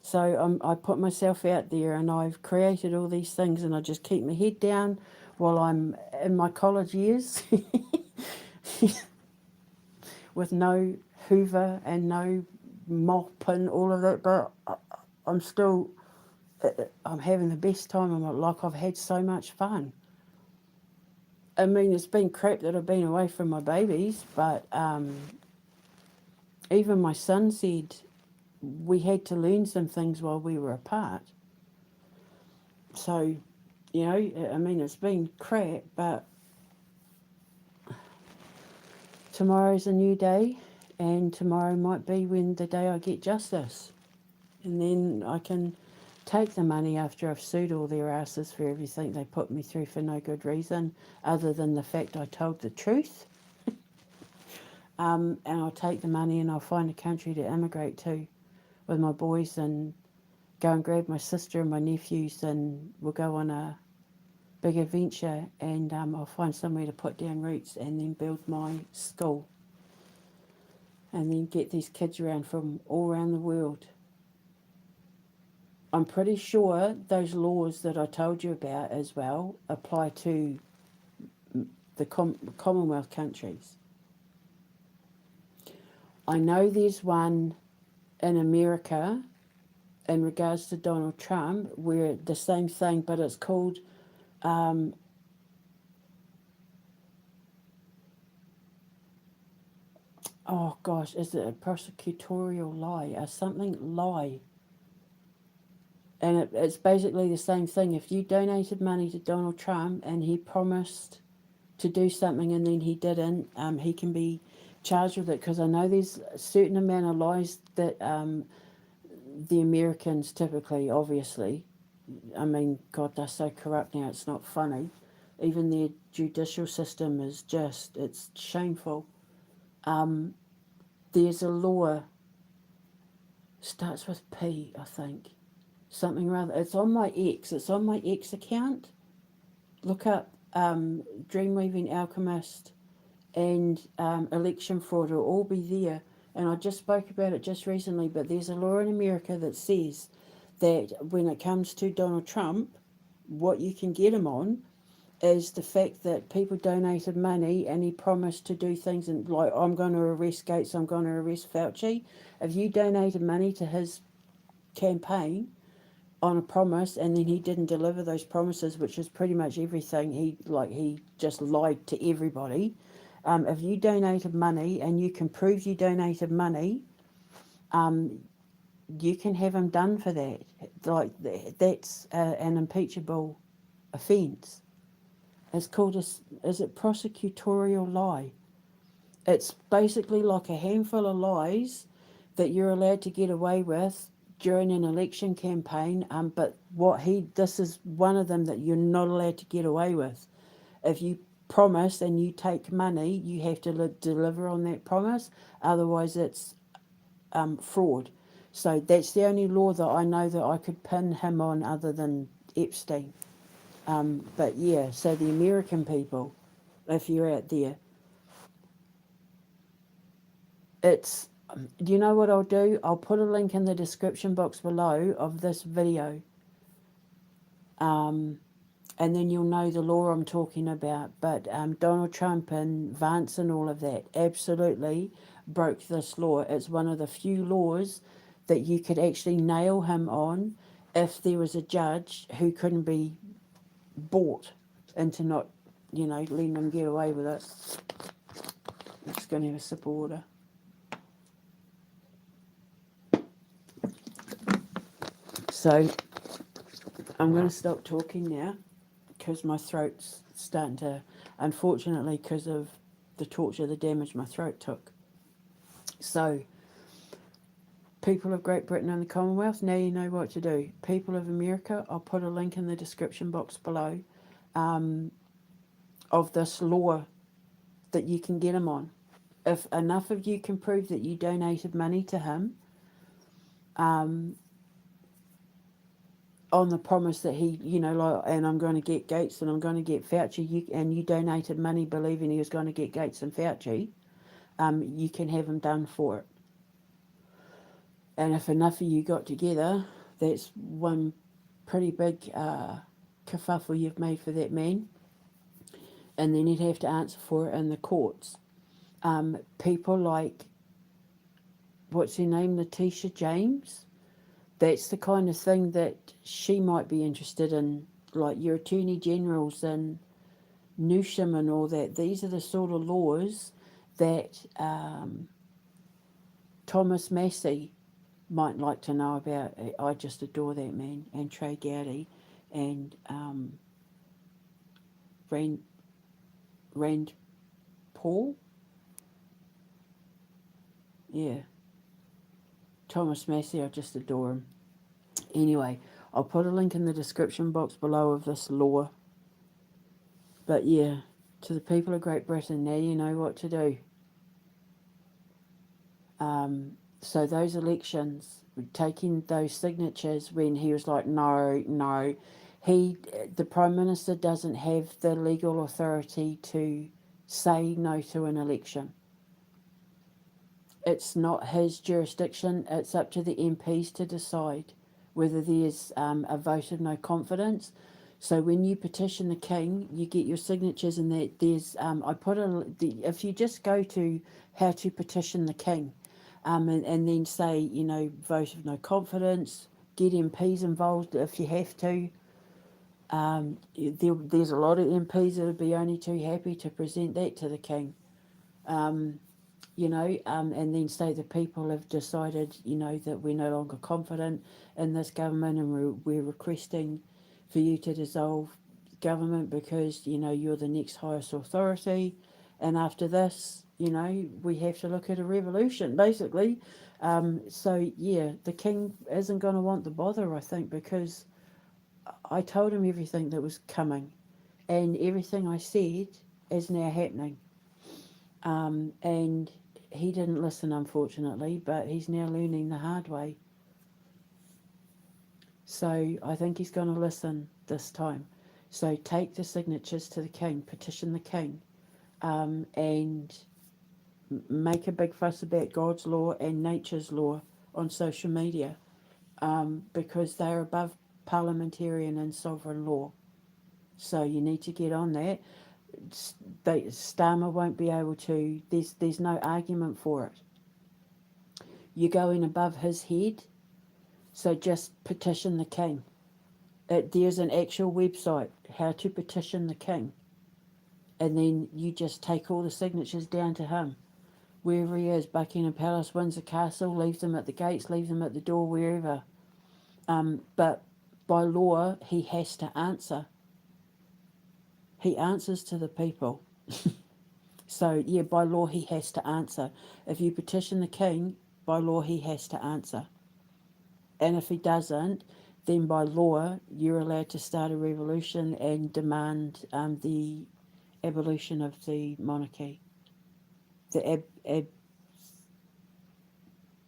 So I put myself out there, and I've created all these things, and I just keep my head down while I'm in my college years with no hoover and no mop and all of that, but I'm still, I'm having the best time of my life. Like, I've had so much fun. I mean, it's been crap that I've been away from my babies, but even my son said we had to learn some things while we were apart. So, you know, I mean, it's been crap, but tomorrow's a new day, and tomorrow might be when the day I get justice. And then I can take the money after I've sued all their asses for everything they put me through for no good reason, other than the fact I told the truth. And I'll take the money and I'll find a country to immigrate to with my boys, and go and grab my sister and my nephews, and we'll go on a big adventure, and I'll find somewhere to put down roots and then build my school, and then get these kids around from all around the world. I'm pretty sure those laws that I told you about as well apply to the Commonwealth countries. I know there's one in America in regards to Donald Trump where the same thing, but it's called oh gosh, is it a prosecutorial lie or something lie? And it's basically the same thing. If you donated money to Donald Trump and he promised to do something and then he didn't, he can be charged with it, because I know there's a certain amount of lies that the Americans typically, obviously, I mean, God, they're so corrupt now, it's not funny. Even their judicial system is just, it's shameful. There's a law, starts with P, I think. Something rather, it's on my ex account. Look up Dreamweaving Alchemist and election fraud, will all be there. And I just spoke about it just recently, but there's a law in America that says that when it comes to Donald Trump, what you can get him on is the fact that people donated money and he promised to do things, and like, I'm going to arrest Gates, I'm going to arrest Fauci. If you donated money to his campaign on a promise and then he didn't deliver those promises, which is pretty much everything, he just lied to everybody. If you donated money and you can prove you donated money, you can have him done for that. Like, that's an impeachable offence. It's called is it prosecutorial lie? It's basically like a handful of lies that you're allowed to get away with during an election campaign. But this is one of them that you're not allowed to get away with. If you promise and you take money, you have to deliver on that promise. Otherwise, it's fraud. So that's the only law that I know that I could pin him on other than Epstein. But yeah, so the American people, if you're out there, it's, do you know what I'll do? I'll put a link in the description box below of this video. And then you'll know the law I'm talking about. But Donald Trump and Vance and all of that absolutely broke this law. It's one of the few laws that you could actually nail him on if there was a judge who couldn't be bought into not, letting him get away with it. I'm just going to have a sip of water. So I'm going to stop talking now because my throat's starting to, unfortunately, because of the torture, the damage my throat took. So, people of Great Britain and the Commonwealth, now you know what to do. People of America, I'll put a link in the description box below of this law that you can get him on. If enough of you can prove that you donated money to him, on the promise that he, and I'm going to get Gates and I'm going to get Fauci, and you donated money believing he was going to get Gates and Fauci, you can have him done for it. And if enough of you got together, that's one pretty big kerfuffle you've made for that man. And then he'd have to answer for it in the courts. People like, what's her name, Letitia James? That's the kind of thing that she might be interested in, like your attorney generals and Newsham and all that. These are the sort of laws that Thomas Massey might like to know about. I just adore that man, and Trey Gowdy, and Rand Paul. Yeah. Thomas Massey, I just adore him. Anyway, I'll put a link in the description box below of this law. But yeah, to the people of Great Britain, now you know what to do. So those elections, taking those signatures when he was like, no, the Prime Minister doesn't have the legal authority to say no to an election. It's not his jurisdiction. It's up to the MPs to decide whether there's a vote of no confidence. So when you petition the King, you get your signatures, and there's if you just go to how to petition the King, and then say, vote of no confidence, get MPs involved if you have to. There's a lot of MPs that would be only too happy to present that to the King. And then say the people have decided, that we're no longer confident in this government, and we're requesting for you to dissolve government because, you're the next highest authority. And after this, we have to look at a revolution, basically. So, yeah, the King isn't going to want the bother, I think, because I told him everything that was coming. And everything I said is now happening. And he didn't listen, unfortunately, but he's now learning the hard way. So I think he's going to listen this time. So take the signatures to the King, petition the King, and make a big fuss about God's law and nature's law on social media, because they're above parliamentarian and sovereign law. So you need to get on that. Starmer won't be able to, there's no argument for it. You're going above his head, so just petition the King. There's an actual website, how to petition the King, and then you just take all the signatures down to him, wherever he is, Buckingham Palace, Windsor Castle, leave them at the gates, leave them at the door, wherever. But by law, he has to answer. He answers to the people. So, yeah, by law, he has to answer. If you petition the King, by law, he has to answer. And if he doesn't, then by law, you're allowed to start a revolution and demand the abolition of the monarchy. The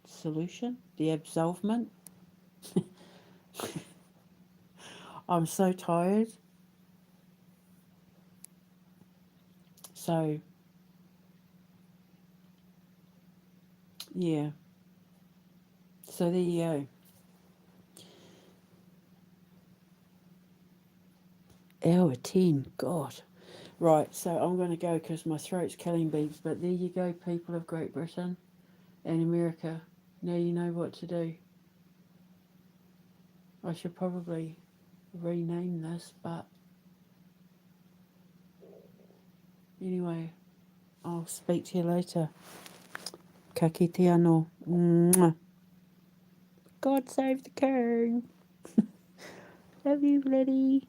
absolution? The absolvement? I'm so tired. So, yeah. So there you go. Hour 10, God. Right, so I'm going to go because my throat's killing me. But there you go, people of Great Britain and America. Now you know what to do. I should probably rename this, but anyway, I'll speak to you later. Ka kite anō. Mwah. God save the king. Love you, Liddy.